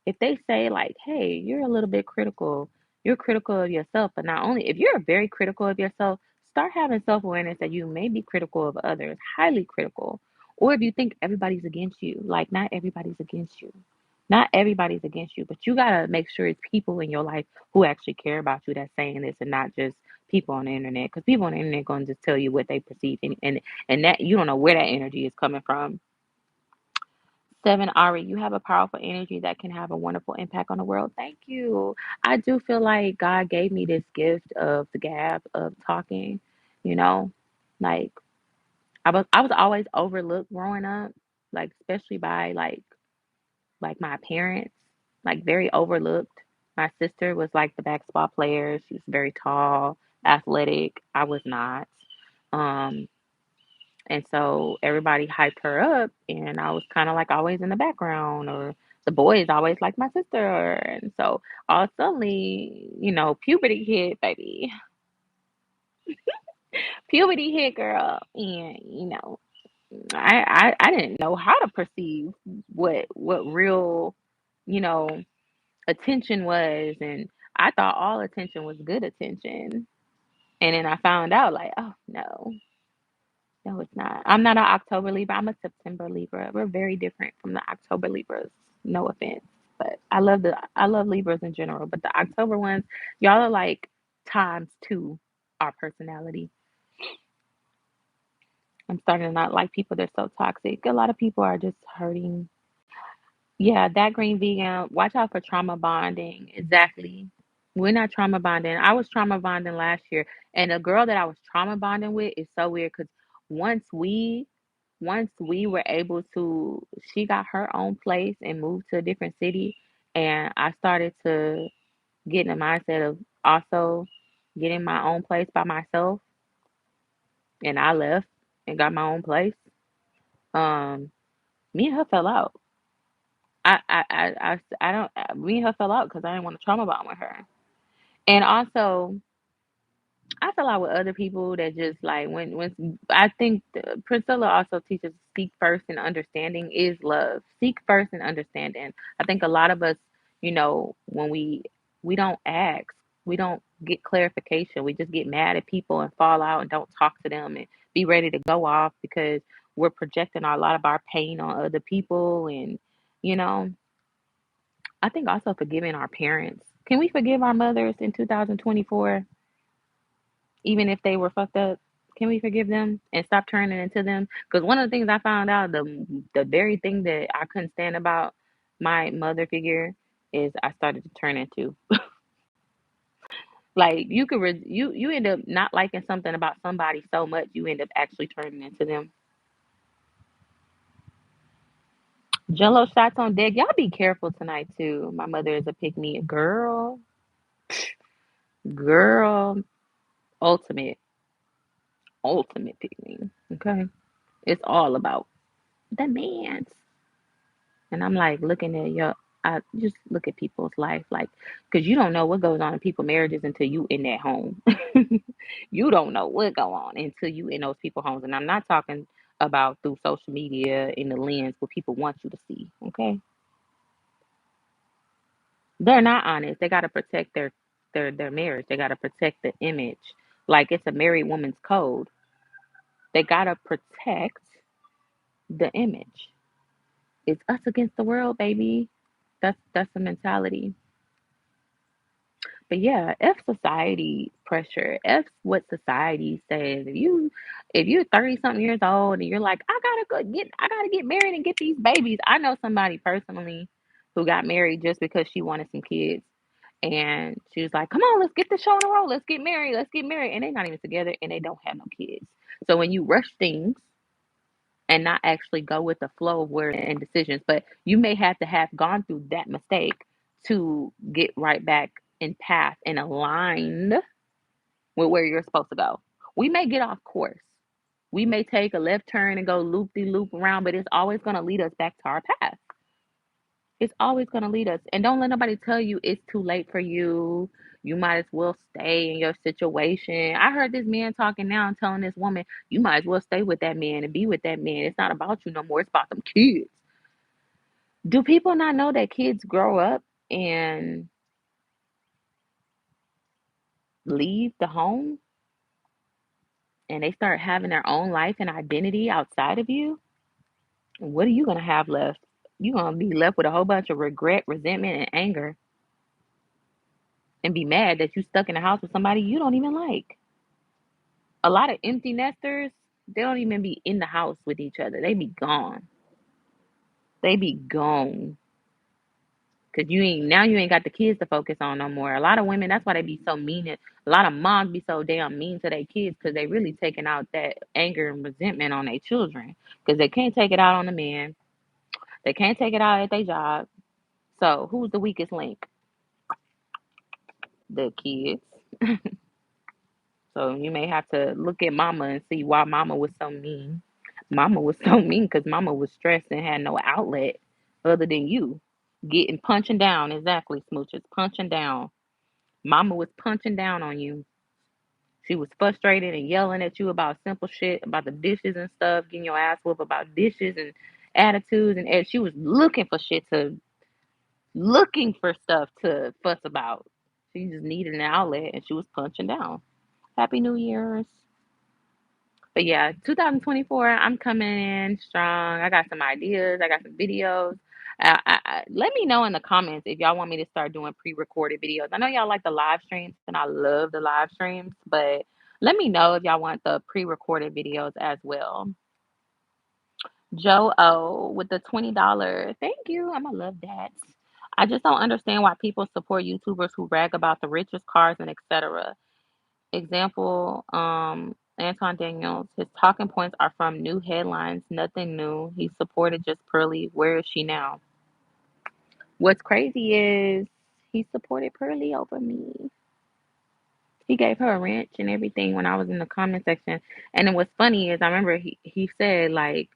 If they say like, "Hey, you're a little bit critical. You're critical of yourself," but not only if you're very critical of yourself, start having self-awareness that you may be critical of others, highly critical. Or if you think everybody's against you, like not everybody's against you. Not everybody's against you, but you gotta make sure it's people in your life who actually care about you that's saying this and not just people on the internet. Because people on the internet gonna just tell you what they perceive and that you don't know where that energy is coming from. Seven, Ari, you have a powerful energy that can have a wonderful impact on the world. Thank you. I do feel like God gave me this gift of the gab of talking, you know, like I was always overlooked growing up, like especially by like my parents, like very overlooked. My sister was like the basketball player. She was very tall, athletic. I was not. Um, and so everybody hyped her up, and I was kind of like always in the background, or the boys always like my sister. And so all suddenly, puberty hit, baby. Puberty hit, girl. And, I didn't know how to perceive what real, you know, attention was. And I thought all attention was good attention. And then I found out, like, oh, no. No, it's not. I'm not an October Libra. I'm a September Libra. We're very different from the October Libras. No offense, but I love Libras in general. But the October ones, y'all are like times two our personality. I'm starting to not like people that's so toxic. A lot of people are just hurting. Yeah, that green vegan. Watch out for trauma bonding. Exactly. We're not trauma bonding. I was trauma bonding last year, and the girl that I was trauma bonding with is so weird because once we once we were able to, she got her own place and moved to a different city, and I started to get in the mindset of also getting my own place by myself, and I left and got my own place. Um, Me and her fell out. I don't. Me and her fell out because I didn't want to trauma bond with her. And also, I fell out with other people that just like when I think Priscilla also teaches seek first and understanding is love. Seek first and understanding. I think a lot of us, when we don't ask, we don't get clarification. We just get mad at people and fall out and don't talk to them and be ready to go off because we're projecting a lot of our pain on other people. And you know, I think also forgiving our parents. Can we forgive our mothers in 2024? Even if they were fucked up, can we forgive them and stop turning into them? Because one of the things I found out, the very thing that I couldn't stand about my mother figure is I started to turn into. Like you end up not liking something about somebody so much you end up actually turning into them. Jello shots on deck. Y'all be careful tonight too. My mother is a pick me girl, girl, ultimate, ultimate pick me. Okay, it's all about the man. And I'm like looking at I just look at people's life, like, because you don't know what goes on in people's marriages until you in that home. You don't know what go on until you in those people's homes. And I'm not talking about through social media in the lens what people want you to see. Okay, they're not honest. They got to protect their marriage. They got to protect the image. Like it's a married woman's code. They got to protect the image. It's us against the world, baby. That's the mentality. But yeah, F society pressure. F what society says. If you're 30 something years old and you're like, I gotta get married and get these babies. I know somebody personally who got married just because she wanted some kids. And she was like, come on, let's get the show on the roll. Let's get married. Let's get married. And they're not even together and they don't have no kids. So when you rush things and not actually go with the flow of where and decisions. But you may have to have gone through that mistake to get right back in path and aligned with where you're supposed to go. We may get off course. We may take a left turn and go loop de loop around, but it's always going to lead us back to our path. It's always going to lead us. And don't let nobody tell you it's too late for you. You might as well stay in your situation. I heard this man talking now and telling this woman, you might as well stay with that man and be with that man. It's not about you no more. It's about them kids. Do people not know that kids grow up and leave the home and they start having their own life and identity outside of you? What are you going to have left? You're going to be left with a whole bunch of regret, resentment, and anger and be mad that you stuck in a house with somebody you don't even like. A lot of empty nesters, they don't even be in the house with each other. They be gone. They be gone. Cause you ain't got the kids to focus on no more. A lot of women, that's why they be so mean. A lot of moms be so damn mean to their kids because they really taking out that anger and resentment on their children. Cause they can't take it out on the man. They can't take it out at their job. So who's the weakest link? The kids. So you may have to look at mama and see why mama was so mean. Mama was so mean because mama was stressed and had no outlet other than you. Getting punching down, exactly, smooches, punching down. Mama was punching down on you. She was frustrated and yelling at you about simple shit, about the dishes and stuff, getting your ass whooped about dishes and attitudes, and she was looking for stuff to fuss about. She just needed an outlet and she was punching down. Happy New Year's. But yeah, 2024, I'm coming in strong. I got some ideas. I got some videos. Let me know in the comments if y'all want me to start doing pre-recorded videos. I know y'all like the live streams, and I love the live streams, but let me know if y'all want the pre-recorded videos as well. Joe O with the $20. Thank you. I'ma love that. I just don't understand why people support YouTubers who brag about the richest cars and etc. Example, Anton Daniels. His talking points are from new headlines, nothing new. He supported just Pearly. Where is she now? What's crazy is he supported Pearly over me. He gave her a wrench and everything when I was in the comment section. And then what's funny is I remember he said like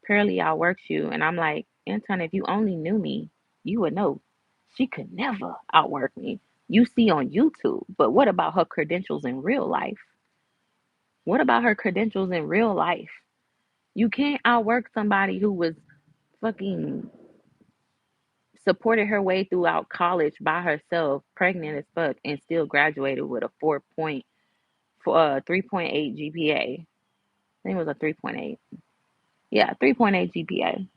Pearly outworks you, and I'm like, Anton, if you only knew me, you would know she could never outwork me. You see on YouTube, but what about her credentials in real life? What about her credentials in real life? You can't outwork somebody who was fucking supported her way throughout college by herself, pregnant as fuck, and still graduated with a 3.8 GPA. I think it was a 3.8. Yeah, 3.8 GPA.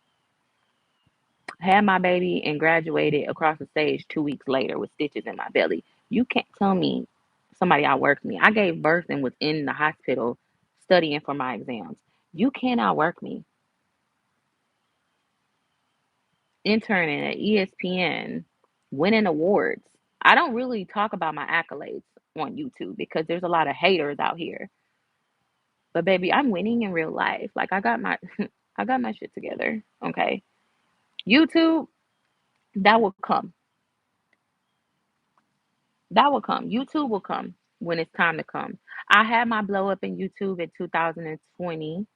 Had my baby and graduated across the stage 2 weeks later with stitches in my belly. You can't tell me somebody outworked me. I gave birth and was in the hospital studying for my exams. You can't outwork me. Interning at ESPN, winning awards. I don't really talk about my accolades on YouTube because there's a lot of haters out here. But baby, I'm winning in real life. Like I got my I got my shit together. Okay. YouTube, that will come. That will come. YouTube will come when it's time to come. I had my blow up in YouTube in 2020,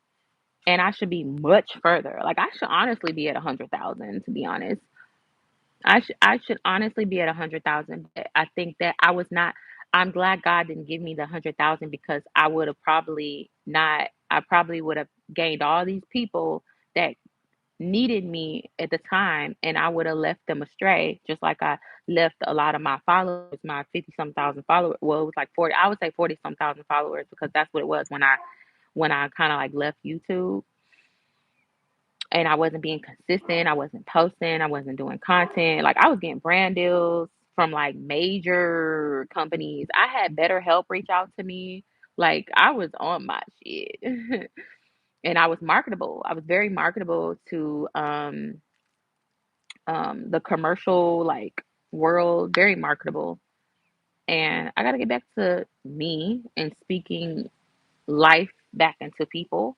and I should be much further. Like I should honestly be at 100,000. To be honest, I should honestly be at 100,000. But I think that I was not. I'm glad God didn't give me the 100,000 because I would have probably not. I probably would have gained all these people that needed me at the time, and I would have left them astray, just like I left a lot of my followers, my 50 some thousand followers. Well, it was like 40, I would say 40 some thousand followers because that's what it was when I kind of like left YouTube and I wasn't being consistent. I wasn't posting, I wasn't doing content. Like I was getting brand deals from like major companies. I had better help reach out to me. Like I was on my shit. And I was marketable. I was very marketable to the commercial like world, very marketable. And I got to get back to me and speaking life back into people.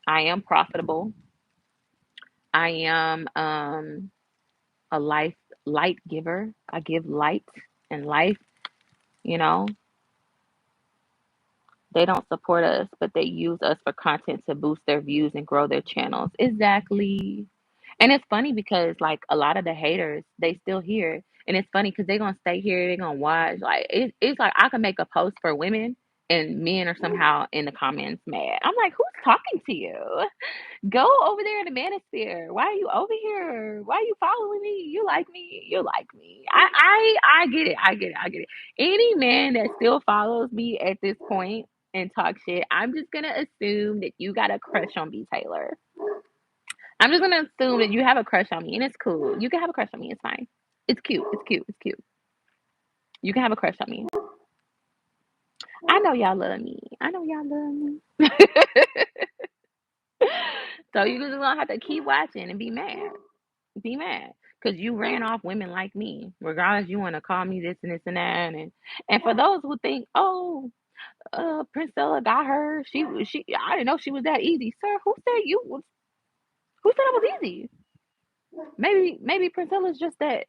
I am profitable. I am a light giver. I give light and life. You know, they don't support us, but they use us for content to boost their views and grow their channels. Exactly. And it's funny because like a lot of the haters, they still here. And it's funny because they're gonna stay here, they're gonna watch. Like it's like I can make a post for women and men are somehow in the comments mad. I'm like, who's talking to you? Go over there in the manosphere. Why are you over here? Why are you following me? You like me. You like me. I get it. I get it. I get it. Any man that still follows me at this point and talk shit, I'm just gonna assume that you got a crush on B Taylor. I'm just gonna assume that you have a crush on me, and it's cool. You can have a crush on me. It's fine. It's cute. It's cute. It's cute. You can have a crush on me. I know y'all love me. I know y'all love me. So you just gonna have to keep watching and be mad. Be mad because you ran off women like me. Regardless, you want to call me this and this and that. And for those who think, oh, Princella got her. She. I didn't know she was that easy, sir. Who said you was? Who said it was easy? Maybe Princella's just that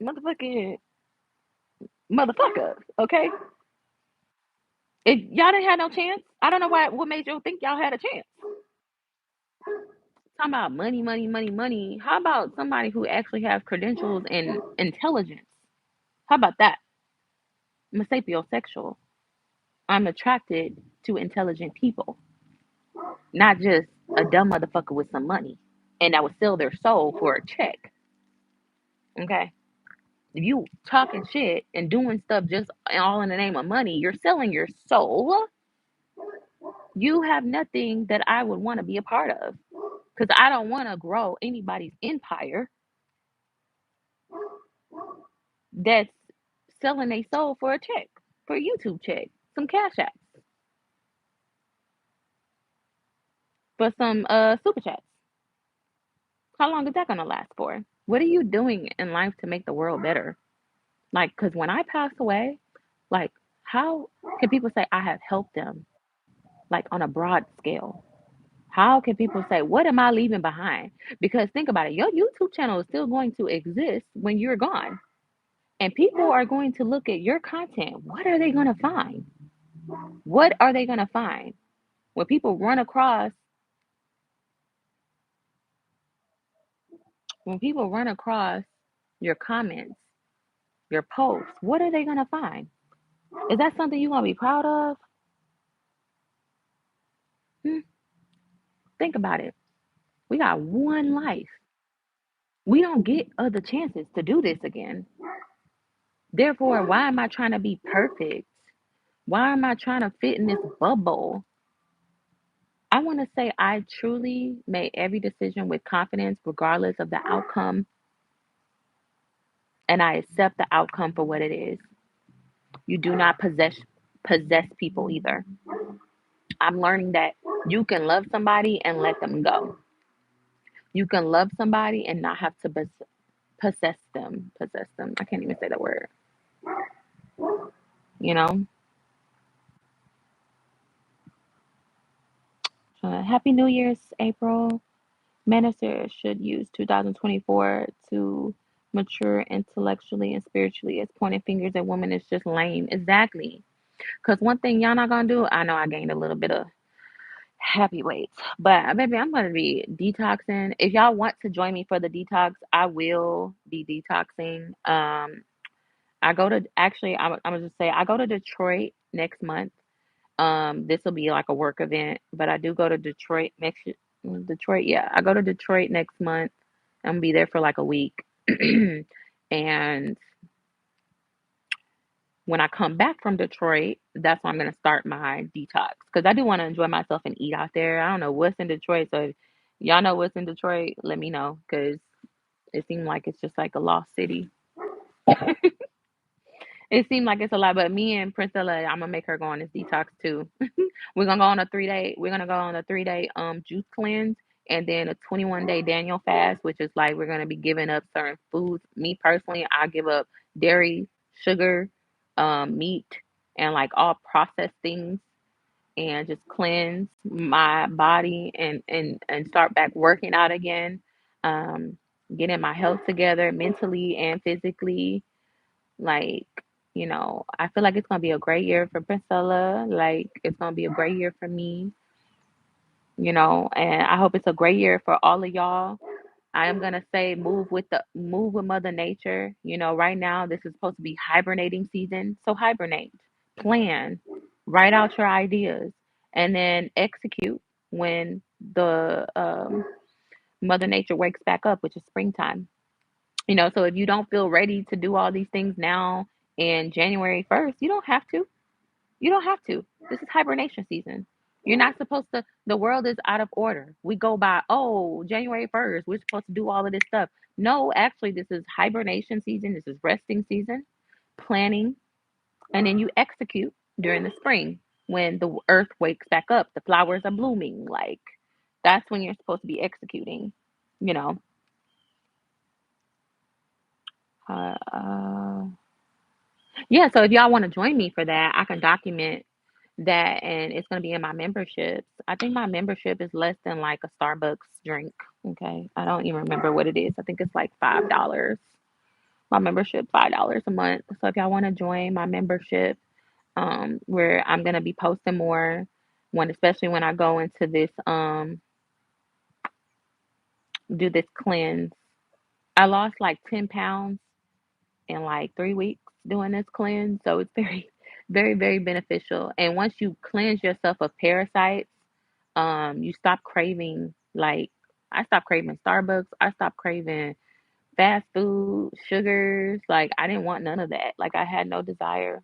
motherfucking motherfucker. Okay, if y'all didn't have no chance, I don't know why. What made you think y'all had a chance? Talking about money, money, money, money. How about somebody who actually has credentials and intelligence? How about that? I'm a sapiosexual. I'm attracted to intelligent people, not just a dumb motherfucker with some money and that would sell their soul for a check. Okay. If you talking shit and doing stuff just all in the name of money, you're selling your soul. You have nothing that I would want to be a part of because I don't want to grow anybody's empire that's selling their soul for a check, for a YouTube check, some cash apps. for some super chats. How long is that gonna last for? What are you doing in life to make the world better? Like, cause when I pass away, like, how can people say I have helped them? Like on a broad scale. How can people say, what am I leaving behind? Because think about it, your YouTube channel is still going to exist when you're gone. And people are going to look at your content. What are they going to find? What are they going to find? When people run across, when people run across your comments, your posts, what are they going to find? Is that something you're going to be proud of? Hmm, think about it. We got one life. We don't get other chances to do this again. Therefore, why am I trying to be perfect? Why am I trying to fit in this bubble? I want to say I truly made every decision with confidence, regardless of the outcome, and I accept the outcome for what it is. You do not possess people either. I'm learning that you can love somebody and let them go. You can love somebody and not have to possess them. Possess them. I can't even say the word. You know. Happy New Year's, April. Manosphere should use 2024 to mature intellectually and spiritually. As pointing fingers at women is just lame. Exactly. Because one thing y'all not gonna do, I know I gained a little bit of happy weight, but baby, I'm gonna be detoxing. If y'all want to join me for the detox, I will be detoxing. I go to actually, I'm gonna just say I go to Detroit next month. This will be like a work event, but I do go to Detroit next Detroit, yeah. I go to Detroit next month. I'm gonna be there for like a week. And when I come back from Detroit, that's when I'm gonna start my detox because I do want to enjoy myself and eat out there. I don't know what's in Detroit, so if y'all know what's in Detroit, let me know because it seemed like it's just like a lost city. It seemed like it's a lot, but me and Priscilla, I'm gonna make her go on this detox too. We're gonna go on a 3 day juice cleanse and then a 21-day Daniel fast, which is like we're gonna be giving up certain foods. Me personally, I give up dairy, sugar, meat, and like all processed things and just cleanse my body and start back working out again. Um, getting my health together mentally and physically. Like, I feel like it's gonna be a great year for Priscilla. Like, it's gonna be a great year for me, and I hope it's a great year for all of y'all. I am gonna say move with Mother Nature. Right now this is supposed to be hibernating season. So hibernate, plan, write out your ideas, and then execute when the Mother Nature wakes back up, which is springtime. So if you don't feel ready to do all these things now in January 1st, you don't have to. You don't have to. This is hibernation season. You're not supposed to, the world is out of order. We go by, oh, January 1st, we're supposed to do all of this stuff. No, actually, this is hibernation season. This is resting season, planning, and then you execute during the spring when the earth wakes back up. The flowers are blooming. Like, that's when you're supposed to be executing, you know. Uh, uh, Yeah, so if y'all want to join me for that, I can document that and it's going to be in my memberships. I think my membership is less than like a Starbucks drink. Okay. I don't even remember what it is. I think it's like $5. My membership, $5 a month. So if y'all want to join my membership, where I'm going to be posting more especially when I go into this, do this cleanse. I lost like 10 pounds in like 3 weeks doing this cleanse. So it's very, very, very beneficial. And once you cleanse yourself of parasites, you stop craving like I stopped craving Starbucks. I stopped craving fast food, sugars. Like I didn't want none of that. Like I had no desire.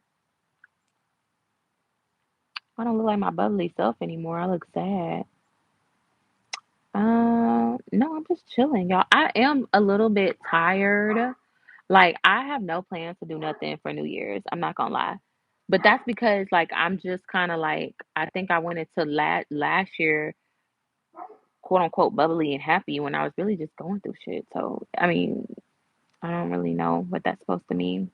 I don't look like my bubbly self anymore. I look sad. No, I'm just chilling, y'all. I am a little bit tired. Like I have no plans to do nothing for New Year's. I'm not gonna lie, but that's because like I'm just kind of like I think I went into last year quote unquote bubbly and happy when I was really just going through shit. So, I mean, I don't really know what that's supposed to mean.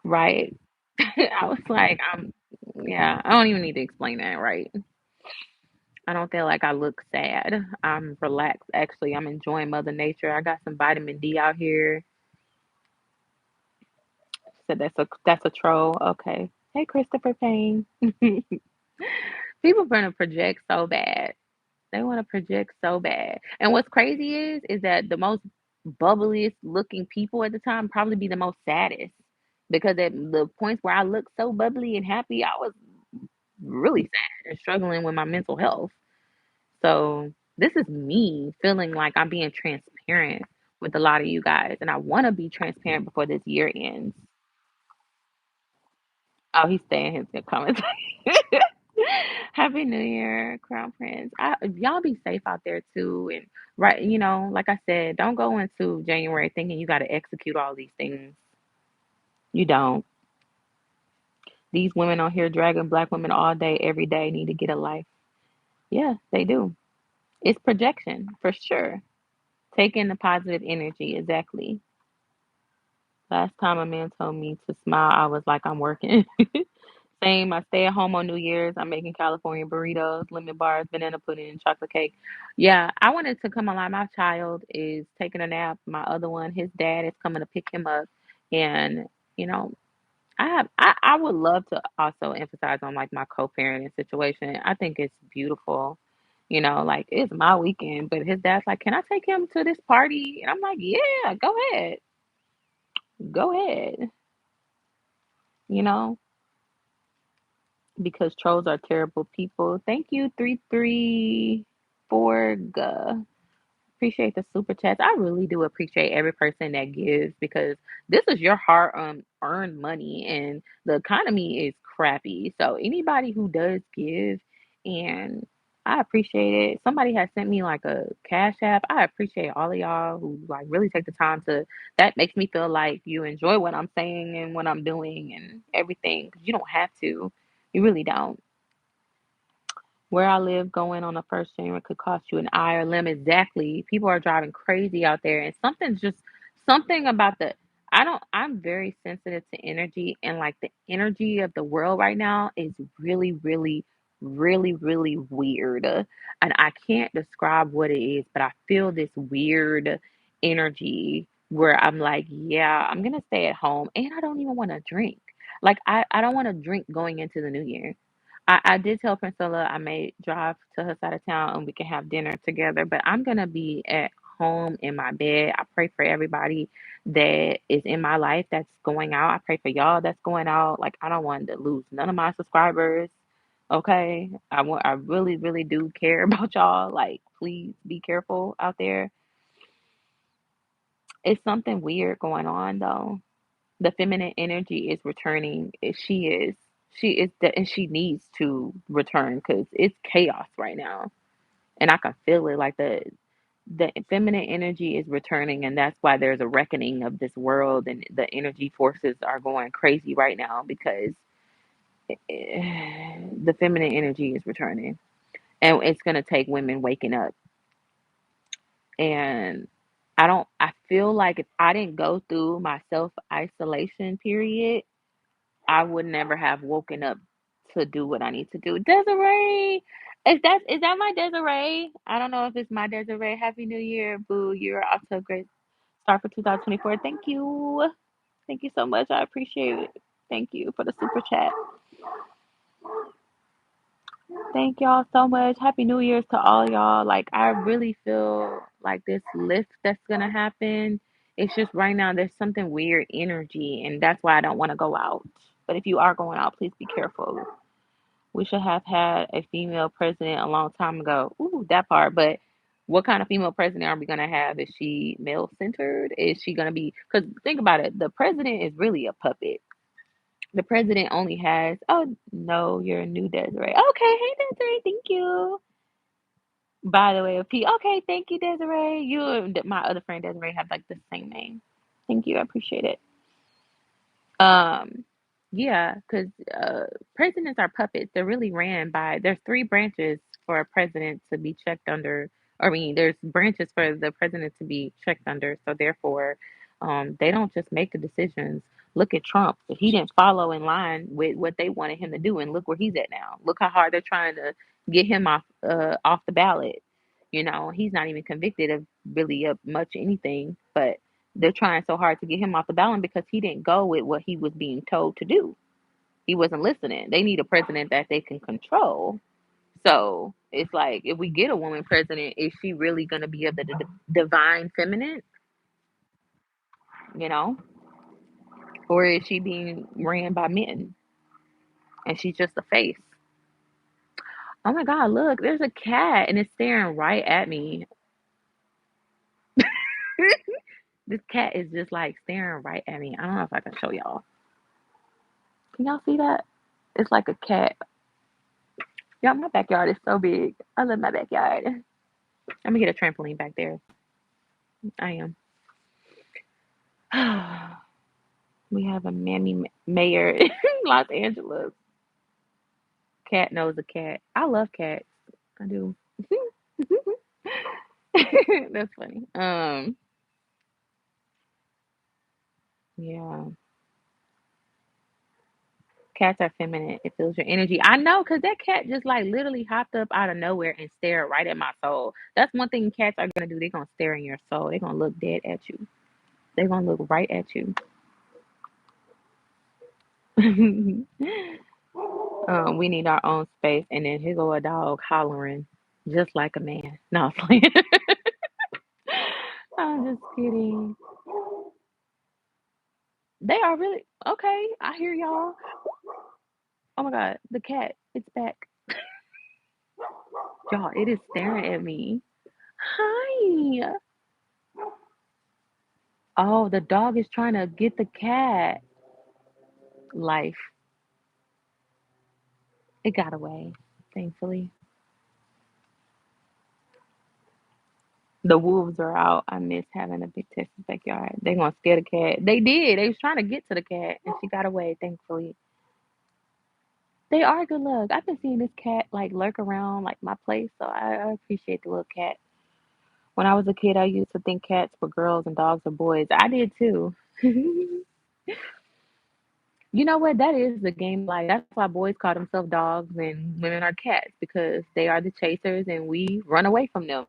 Right. I was like, yeah, I don't even need to explain that, right? I don't feel like I look sad. I'm relaxed. Actually, I'm enjoying Mother Nature. I got some vitamin D out here. So that's a troll. Okay. Hey, Christopher Payne. People gonna project so bad. They want to project so bad. And what's crazy is that the most bubbliest looking people at the time probably be the most saddest. Because at the points where I looked so bubbly and happy, I was really sad and struggling with my mental health. So this is me feeling like I'm being transparent with a lot of you guys. And I want to be transparent before this year ends. Oh, he's staying in his comments. Happy New Year, Crown Prince. Y'all be safe out there too. And right, like I said, don't go into January thinking you got to execute all these things. You don't. These women on here dragging black women all day, every day need to get a life. Yeah, they do. It's projection for sure. Take in the positive energy. Exactly. Last time a man told me to smile, I was like, I'm working. Same. I stay at home on New Year's. I'm making California burritos, lemon bars, banana pudding, and chocolate cake. Yeah, I wanted to come alive. My child is taking a nap. My other one, his dad is coming to pick him up. And, you know, I would love to also emphasize on like my co-parenting situation. I think it's beautiful. Like it's my weekend, but his dad's like, "Can I take him to this party?" And I'm like, "Yeah, go ahead. Go ahead." You know, because trolls are terrible people. Thank you, 334. Appreciate the super chats. I really do appreciate every person that gives because this is your hard earned money and the economy is crappy. So anybody who does give, and I appreciate it. Somebody has sent me like a cash app. I appreciate all of y'all who like really take the time to that makes me feel like you enjoy what I'm saying and what I'm doing and everything. 'Cause you don't have to. You really don't. Where I live, going on the first January could cost you an eye or limb. Exactly. People are driving crazy out there, and something about I'm very sensitive to energy, and like the energy of the world right now is really, really, really, really weird. And I can't describe what it is, but I feel this weird energy where I'm like, yeah, I'm gonna stay at home, and I don't even want to drink. Like I don't want to drink going into the new year. I did tell Priscilla I may drive to her side of town and we can have dinner together, but I'm gonna be at home in my bed. I pray for everybody that is in my life that's going out. I pray for y'all that's going out. Like I don't want to lose none of my subscribers. Okay. I really, really do care about y'all. Like, please be careful out there. It's something weird going on though. The feminine energy is returning. And she needs to return because it's chaos right now, and I can feel it. Like the feminine energy is returning, and that's why there's a reckoning of this world, and the energy forces are going crazy right now because the feminine energy is returning, and it's gonna take women waking up. And I feel like if I didn't go through my self isolation period, I would never have woken up to do what I need to do. Desiree, is that my Desiree? I don't know if it's my Desiree. Happy New Year, boo! You're off to a great start for 2024. Thank you so much. I appreciate it. Thank you for the super chat. Thank y'all so much. Happy New Year's to all y'all. Like I really feel like this lift that's gonna happen. It's just right now there's something weird energy, and that's why I don't want to go out. But if you are going out, please be careful. We should have had a female president a long time ago. Ooh, that part. But what kind of female president are we gonna have? Is she male centered? Is she gonna be? Because think about it, the president is really a puppet. The president only has. Oh no, you're a new Desiree. Okay, hey Desiree, thank you. By the way, P. Okay, thank you, Desiree. You and my other friend Desiree have like the same name. Thank you, I appreciate it. Um, yeah, because presidents are puppets. They're really ran by. There's three branches for a president to be checked under. I mean, there's branches for the president to be checked under. So therefore, they don't just make the decisions. Look at Trump. He didn't follow in line with what they wanted him to do, and look where he's at now. Look how hard they're trying to get him off the ballot. He's not even convicted of really much anything, but they're trying so hard to get him off the ballot because he didn't go with what he was being told to do. He wasn't listening. They need a president that they can control. So it's like, if we get a woman president, is she really going to be of the divine feminine, you know, or is she being ran by men and she's just a face? Oh my God, look, there's a cat and it's staring right at me. This cat is just like staring right at me. I don't know if I can show y'all. Can y'all see that? It's like a cat. Y'all, my backyard is so big. I love my backyard. I'm gonna get a trampoline back there. I am. We have a mammy mayor in Los Angeles. Cat knows a cat. I love cats. I do. That's funny. Yeah. Cats are feminine. It feels your energy. I know, because that cat just like literally hopped up out of nowhere and stared right at my soul. That's one thing cats are gonna do. They're gonna stare in your soul. They're gonna look dead at you. They're gonna look right at you. We need our own space, and then here go a dog hollering just like a man. No, I'm playing. I'm just kidding. They are really okay. I hear y'all. Oh my God, the cat, it's back. Y'all, it is staring at me. Hi. Oh, the dog is trying to get the cat. Life. It got away, thankfully. The wolves are out. I miss having a big Texas backyard. They gonna scare the cat. They did. They was trying to get to the cat, and she got away, thankfully. They are good luck. I've been seeing this cat like lurk around like my place, so I appreciate the little cat. When I was a kid, I used to think cats were girls and dogs were boys. I did too. You know what? That is the game of life. That's why boys call themselves dogs and women are cats, because they are the chasers and we run away from them.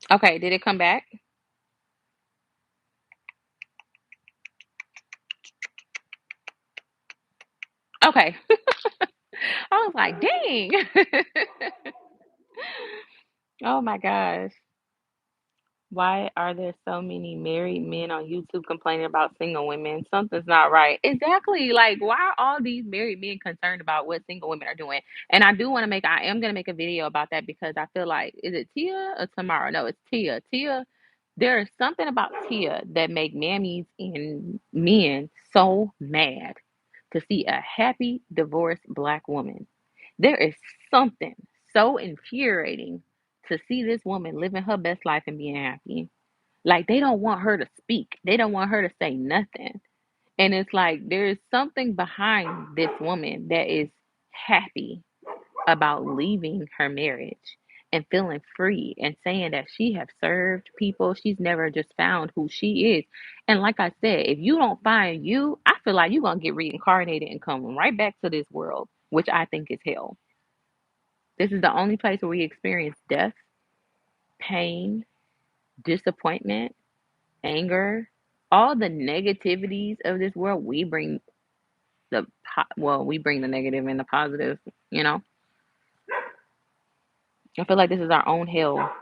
Okay, did it come back? Okay. I was like, dang. Oh my gosh. Why are there so many married men on YouTube complaining about single women? Something's not right. Exactly. Like, why are all these married men concerned about what single women are doing? And I am going to make a video about that, because I feel like, is it Tia or Tomorrow? No, it's Tia. There is something about Tia that make mammies and men so mad to see a happy divorced black woman. There is something so infuriating to see this woman living her best life and being happy. Like, they don't want her to speak. They don't want her to say nothing. And it's like there is something behind this woman that is happy about leaving her marriage and feeling free and saying that she have served people. She's never just found who she is. And like I said, if you don't find you, I feel like you're going to get reincarnated and come right back to this world, which I think is hell. This is the only place where we experience death, pain, disappointment, anger, all the negativities of this world. We bring we bring the negative and the positive, you know. I feel like this is our own hell.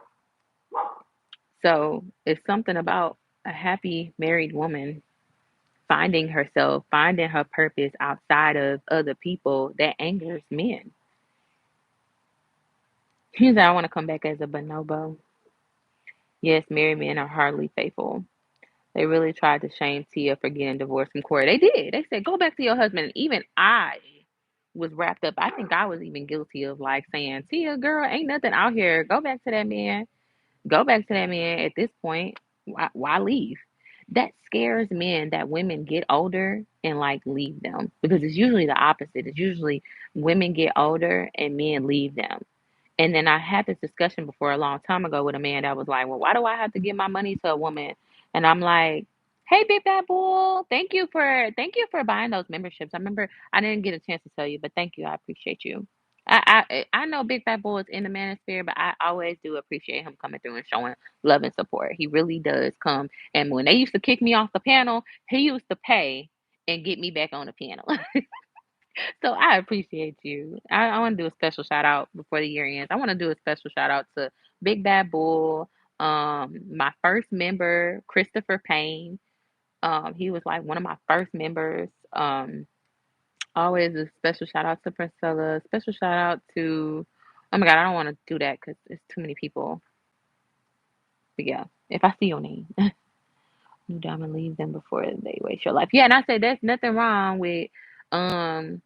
So it's something about a happy married woman finding herself, finding her purpose outside of other people that angers men. He said, I want to come back as a bonobo. Yes, married men are hardly faithful. They really tried to shame Tia for getting divorced from Corey. They did. They said, go back to your husband. And even I was wrapped up. I think I was even guilty of like saying, Tia, girl, ain't nothing out here. Go back to that man. Go back to that man at this point. Why leave? That scares men that women get older and like leave them because it's usually the opposite. It's usually women get older and men leave them. And then I had this discussion before a long time ago with a man that was like, well, why do I have to give my money to a woman? And I'm like, hey, big bad bull, thank you for buying those memberships. I remember I didn't get a chance to tell you, but thank you. I appreciate you. I know Big Fat Bull is in the Manosphere, but I always do appreciate him coming through and showing love and support. He really does come. And when they used to kick me off the panel, he used to pay and get me back on the panel. So I appreciate you. I want to do a special shout out before the year ends. I want to do a special shout out to Big Bad Bull, my first member, Christopher Payne. He was like one of my first members. Always a special shout out to Priscilla. Special shout out to, oh my God, I don't want to do that because it's too many people. But yeah, if I see your name, you down and leave them before they waste your life. Yeah, and I say there's nothing wrong with um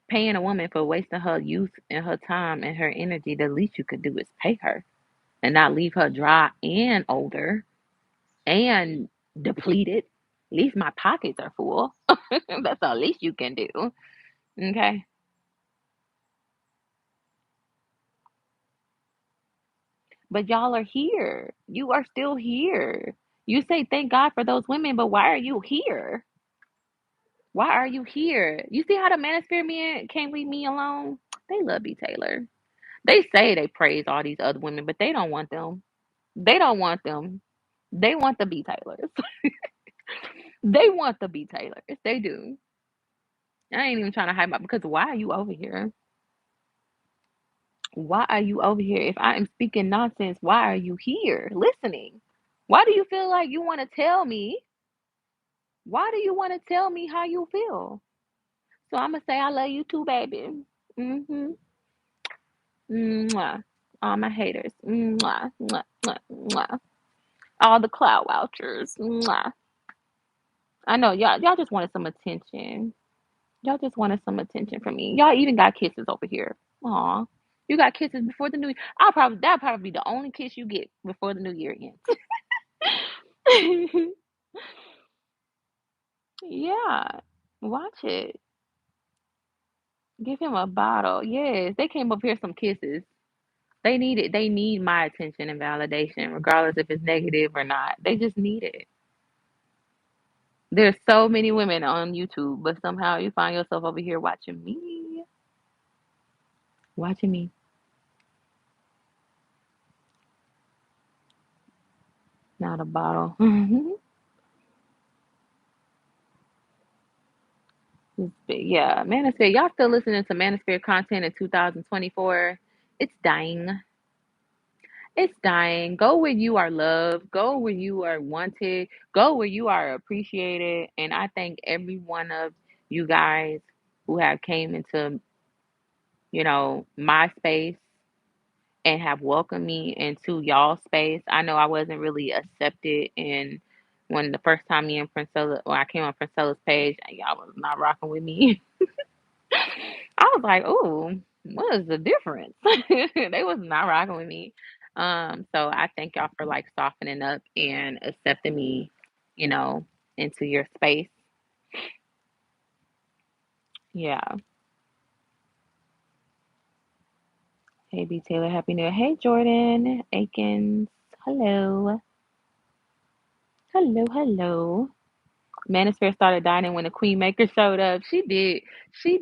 paying a woman for wasting her youth and her time and her energy. The least you could do is pay her and not leave her dry and older and depleted. At least my pockets are full. That's the least you can do. Okay. But y'all are here. You are still here. You say thank God for those women, but why are you here? Why are you here? You see how the Manosphere men can't leave me alone? They love B. Taylor. They say they praise all these other women, but they don't want them. They don't want them. They want the B. Taylors. They want the B. Taylors. They do. I ain't even trying to hype up because why are you over here? Why are you over here? If I am speaking nonsense, why are you here listening? Why do you feel like you want to tell me? Why do you want to tell me how you feel? So I'm gonna say I love you too, baby. Mm-hmm. Mwah. All my haters. Mwah. Mwah. Mwah. Mwah. All the cloud vouchers. Mwah. I know y'all just wanted some attention. Y'all just wanted some attention from me. Y'all even got kisses over here. Aw. You got kisses before the new year. That'll probably be the only kiss you get before the new year ends. Yeah. Watch it. Give him a bottle. Yes. They came up here some kisses. They need it. They need my attention and validation, regardless if it's negative or not. They just need it. There's so many women on YouTube, but somehow you find yourself over here watching me. Watching me. Not a bottle. Yeah, Manosphere. Y'all still listening to Manosphere content in 2024? It's dying. It's dying. Go where you are loved. Go where you are wanted. Go where you are appreciated. And I thank every one of you guys who have came into, my space and have welcomed me into y'all space. I know I wasn't really accepted in when the first time me and Princella, when I came on Princella's page, y'all was not rocking with me. I was like, "Ooh, what is the difference?" They was not rocking with me. So I thank y'all for like softening up and accepting me, you know, into your space. Yeah. Hey, B. Taylor, Happy New Year. Hey, Jordan Akins. Hello. Hello, hello. Manosphere started dining when the Queen Maker showed up. She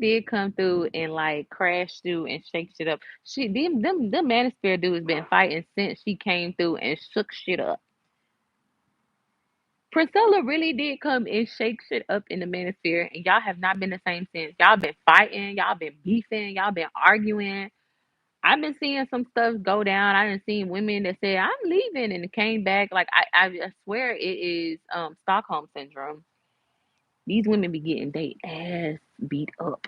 did come through and like crash through and shake shit up. Them Manosphere dudes been fighting since she came through and shook shit up. Priscilla really did come and shake shit up in the Manosphere, and y'all have not been the same since. Y'all been fighting, y'all been beefing, y'all been arguing. I've been seeing some stuff go down. I done seen women that said I'm leaving and it came back. Like I swear it is Stockholm syndrome. These women be getting they ass beat up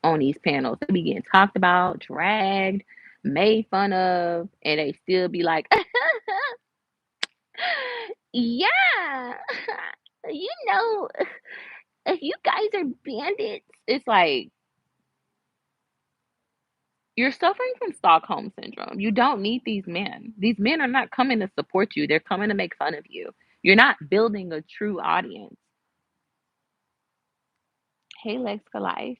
on these panels. They be getting talked about, dragged, made fun of, and they still be like, yeah, you know, if you guys are bandits, it's like you're suffering from Stockholm syndrome. You don't need these men. These men are not coming to support you. They're coming to make fun of you. You're not building a true audience. Hey, Lex for life.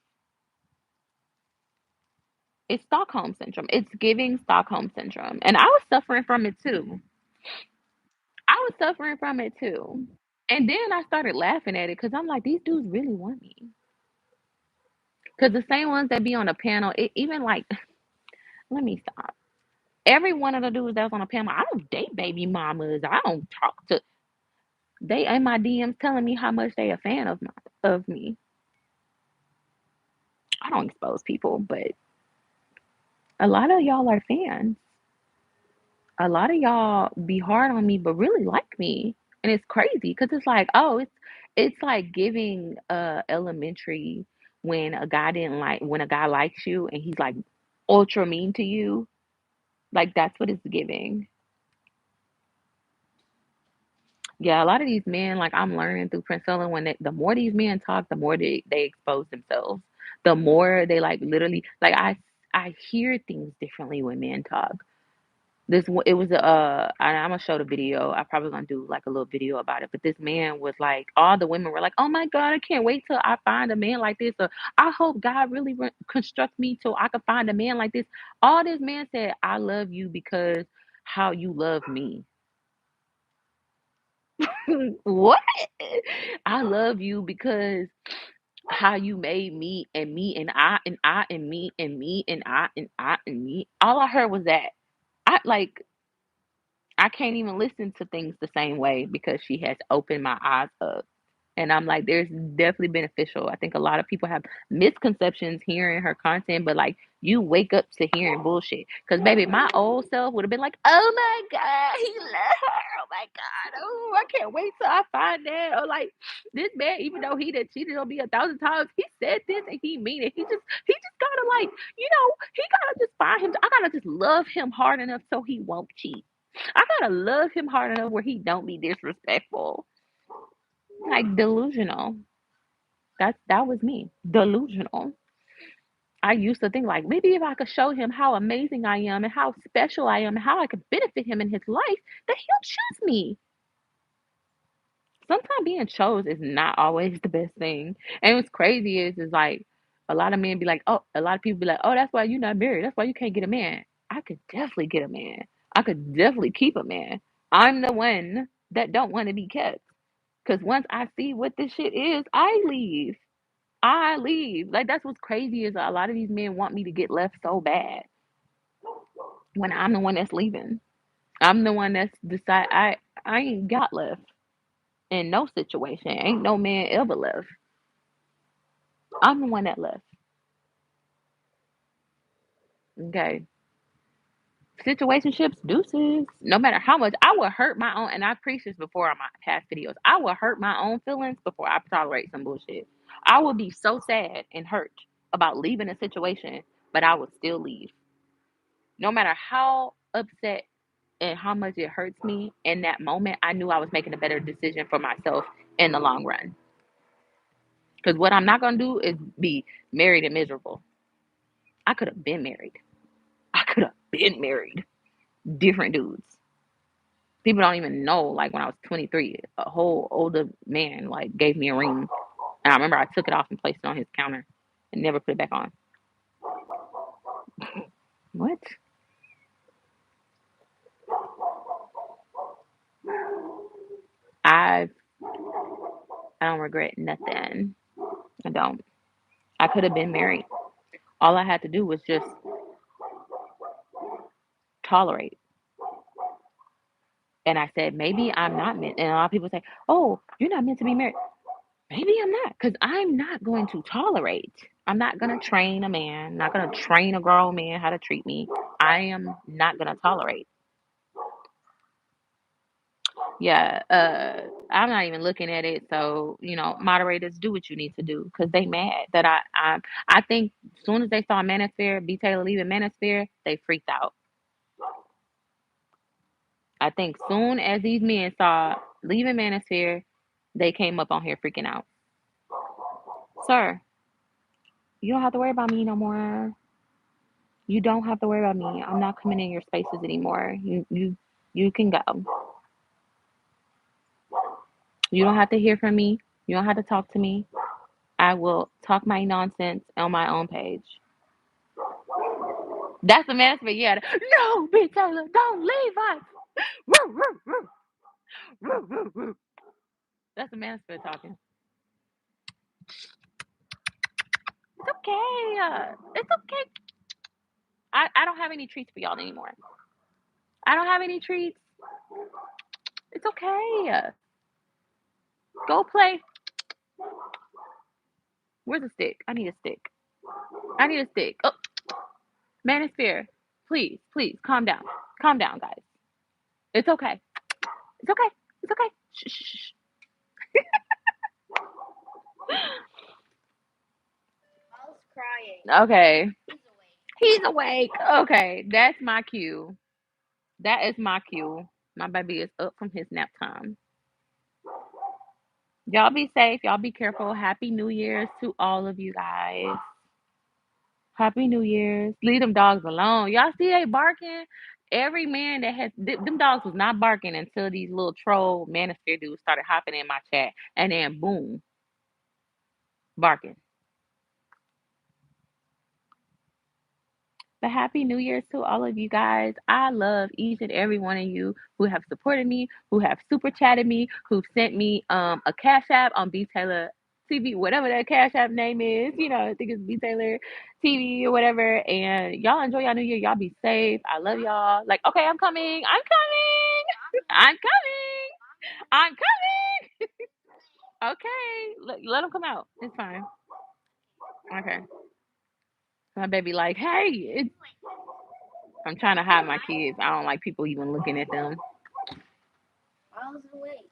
It's Stockholm syndrome. It's giving Stockholm syndrome. And I was suffering from it too. I was suffering from it too. And then I started laughing at it because I'm like, these dudes really want me. Because the same ones that be on the panel, even like, let me stop. Every one of the dudes that's on the panel, I don't date baby mamas. I don't talk to. They in my DMs telling me how much they a fan of me. I don't expose people, but a lot of y'all are fans. A lot of y'all be hard on me, but really like me, and it's crazy because it's like, oh, it's like giving elementary when a guy didn't like when a guy likes you and he's like ultra mean to you. Like that's what it's giving. Yeah, a lot of these men, like I'm learning through Prince Ellen, the more these men talk, the more they expose themselves. The more they like literally, like I hear things differently when men talk. It was I'm gonna show the video. I probably gonna do like a little video about it. But this man was like, all the women were like, "Oh my God, I can't wait till I find a man like this." Or I hope God really construct me till I can find a man like this. All this man said, "I love you because how you love me." What? I love you because how you made me and I and me and me and I and I and me. All I heard was that. I like I can't even listen to things the same way because she has opened my eyes up. And I'm like, there's definitely beneficial. I think a lot of people have misconceptions hearing her content, but like you wake up to hearing bullshit. Because baby, my old self would have been like, oh my God, he love her. Oh my God. Oh, I can't wait till I find that. Or like this man, even though he done cheated on me 1,000 times, he said this and he mean it. He just gotta like, he gotta just find him. I gotta just love him hard enough so he won't cheat. I gotta love him hard enough where he don't be disrespectful. Like delusional. That was me. Delusional. I used to think like maybe if I could show him how amazing I am and how special I am and how I could benefit him in his life, that he'll choose me. Sometimes being chose is not always the best thing. And what's crazy is like a lot of men be like, oh, a lot of people be like, oh, that's why you're not married. That's why you can't get a man. I could definitely get a man. I could definitely keep a man. I'm the one that don't want to be kept. Because once I see what this shit is, I leave. I leave. Like that's what's crazy is a lot of these men want me to get left so bad when I'm the one that's leaving. I'm the one that's decide I ain't got left in no situation. Ain't no man ever left. I'm the one that left. Okay. Situationships, deuces. No matter how much I will hurt my own, and I preached this before on my past videos. I will hurt my own feelings before I tolerate some bullshit. I will be so sad and hurt about leaving a situation, but I will still leave. No matter how upset and how much it hurts me in that moment, I knew I was making a better decision for myself in the long run. Because what I'm not going to do is be married and miserable. I could have been married. I could have been married. Different dudes. People don't even know, like when I was 23, a whole older man like gave me a ring. And I remember I took it off and placed it on his counter and never put it back on. What? regret nothing. I don't. I could have been married. All I had to do was just tolerate. And I said, maybe I'm not meant. And a lot of people say, oh, you're not meant to be married. Maybe I'm not, because I'm not going to tolerate. I'm not going to train a man, not going to train a grown man how to treat me. I am not going to tolerate. Yeah, I'm not even looking at it. So, moderators, do what you need to do because they mad that I think as soon as they saw Manosphere, B. Taylor leaving Manosphere, they freaked out. I think soon as these men saw leaving Manosphere, they came up on here freaking out. Sir, you don't have to worry about me no more. You don't have to worry about me. I'm not coming in your spaces anymore. You can go. You don't have to hear from me. You don't have to talk to me. I will talk my nonsense on my own page. That's the Manosphere. Yeah. No, B. Taylor, don't leave us. Woo, woo, woo, woo, woo, woo. That's the Manosphere talking. It's okay. It's okay. I don't have any treats for y'all anymore. I don't have any treats. It's okay. Go play. Where's the stick? I need a stick. I need a stick. Oh, Manosphere. Please, please, calm down. Calm down, guys. It's okay. It's okay. It's okay. Shh, shh, shh. Paul's crying. Okay. He's awake. He's awake. Okay. That's my cue. That is my cue. My baby is up from his nap time. Y'all be safe. Y'all be careful. Happy New Year's to all of you guys. Happy New Year's. Leave them dogs alone. Y'all see they barking? Every man that has them dogs was not barking until these little troll Manosphere dudes started hopping in my chat, and then boom, barking. But happy New Year's to all of you guys. I love each and every one of you who have supported me, who have super chatted me, who've sent me a cash app on B Taylor TV, whatever that cash app name is. I think it's B Taylor TV or whatever. And y'all enjoy y'all New Year. Y'all be safe. I love y'all. Like, okay, I'm coming. I'm coming. I'm coming. I'm coming. Okay. Let them come out. It's fine. Okay. My baby like, hey, I'm trying to hide my kids. I don't like people even looking at them. Paul's awake.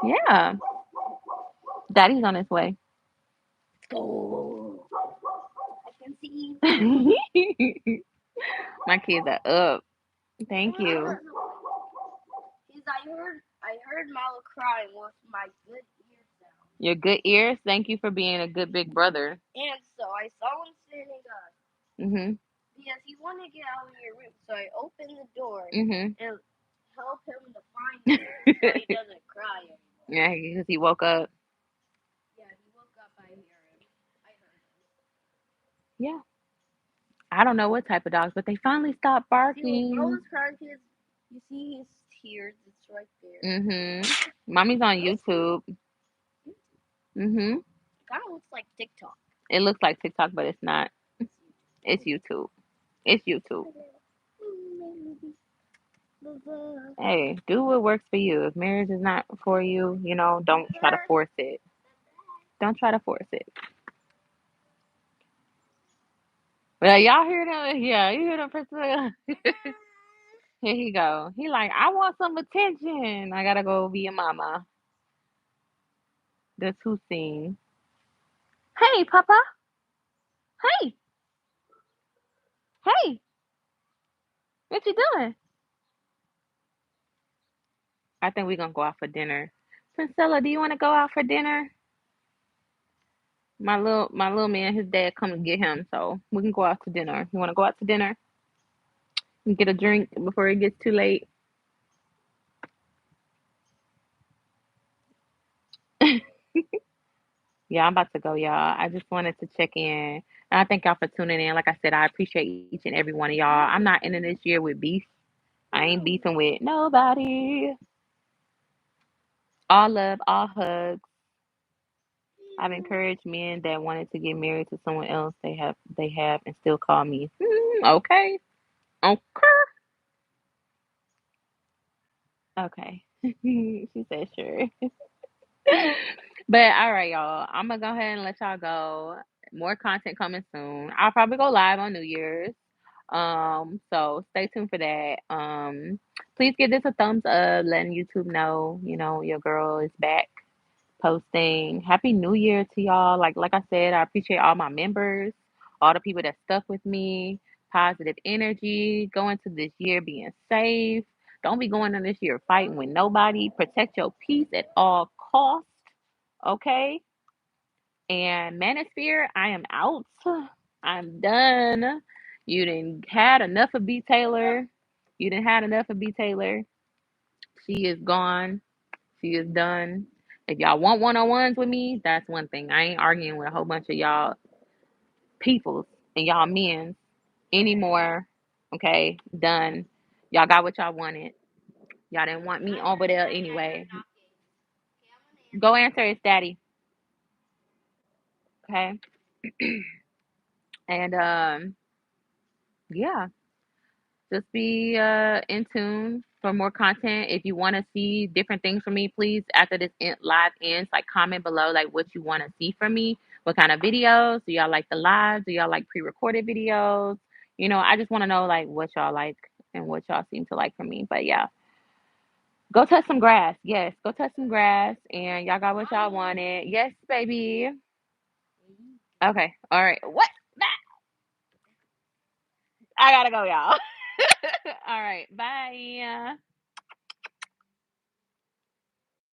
Yeah. Daddy's on his way. Oh, I can see. My kids are up. Thank you. I heard Mala crying with my good ears down. Your good ears. Thank you for being a good big brother. And so I saw him standing up. Mhm. Because he wanted to get out of your room. So I opened the door Mhm. and help him to find you so he doesn't cry anymore. Yeah, because he woke up. Yeah, he woke up. I hear him. I heard him. Yeah. I don't know what type of dogs, but they finally stopped barking. See, Paul is crying because you see his tears. It's right there. Mhm. Mommy's on YouTube. Mhm. It kind of looks like TikTok. It looks like TikTok, but it's not. It's YouTube. It's YouTube. Hey, do what works for you. If marriage is not for you, don't try to force it. Don't try to force it. Well, y'all hear them? Yeah, you hear them, Priscilla? Here he go. He like, I want some attention. I gotta go be a mama. That's who's seen. Hey, Papa. Hey, hey. What you doing? I think we're gonna go out for dinner. Priscilla, do you want to go out for dinner? My little man, his dad come and get him, so we can go out to dinner. You want to go out to dinner and get a drink before it gets too late? Yeah, I'm about to go, y'all. I just wanted to check in. And I thank y'all for tuning in. Like I said, I appreciate each and every one of y'all. I'm not ending this year with beef. I ain't beefing with nobody. All love, all hugs. I've encouraged men that wanted to get married to someone else. They have and still call me. Okay. Okay. Okay. She said sure. But all right, y'all. I'm gonna go ahead and let y'all go. More content coming soon. I'll probably go live on New Year's. So stay tuned for that. Please give this a thumbs up, letting YouTube know, your girl is back posting. Happy New Year to y'all. Like I said, I appreciate all my members, all the people that stuck with me, positive energy, going to this year being safe. Don't be going in this year fighting with nobody. Protect your peace at all costs. Okay? And Manosphere, I am out. I'm done. You didn't had enough of B Taylor. You didn't had enough of B Taylor. She is gone. She is done. If y'all want one on ones with me, that's one thing. I ain't arguing with a whole bunch of y'all peoples and y'all men's anymore. Okay, done. Y'all got what y'all wanted. Y'all didn't want me over there anyway. Go answer it's daddy. Okay. And yeah, just be in tune for more content. If you want to see different things from me, please, after this live ends, like comment below like what you want to see from me. What kind of videos? Do y'all like the lives? Do y'all like pre-recorded videos? I just want to know like what y'all like and what y'all seem to like from me. But yeah, go touch some grass. Yes, go touch some grass. And y'all got what y'all wanted. Yes, baby. Okay. All right. What? I gotta go, y'all. All right. Bye.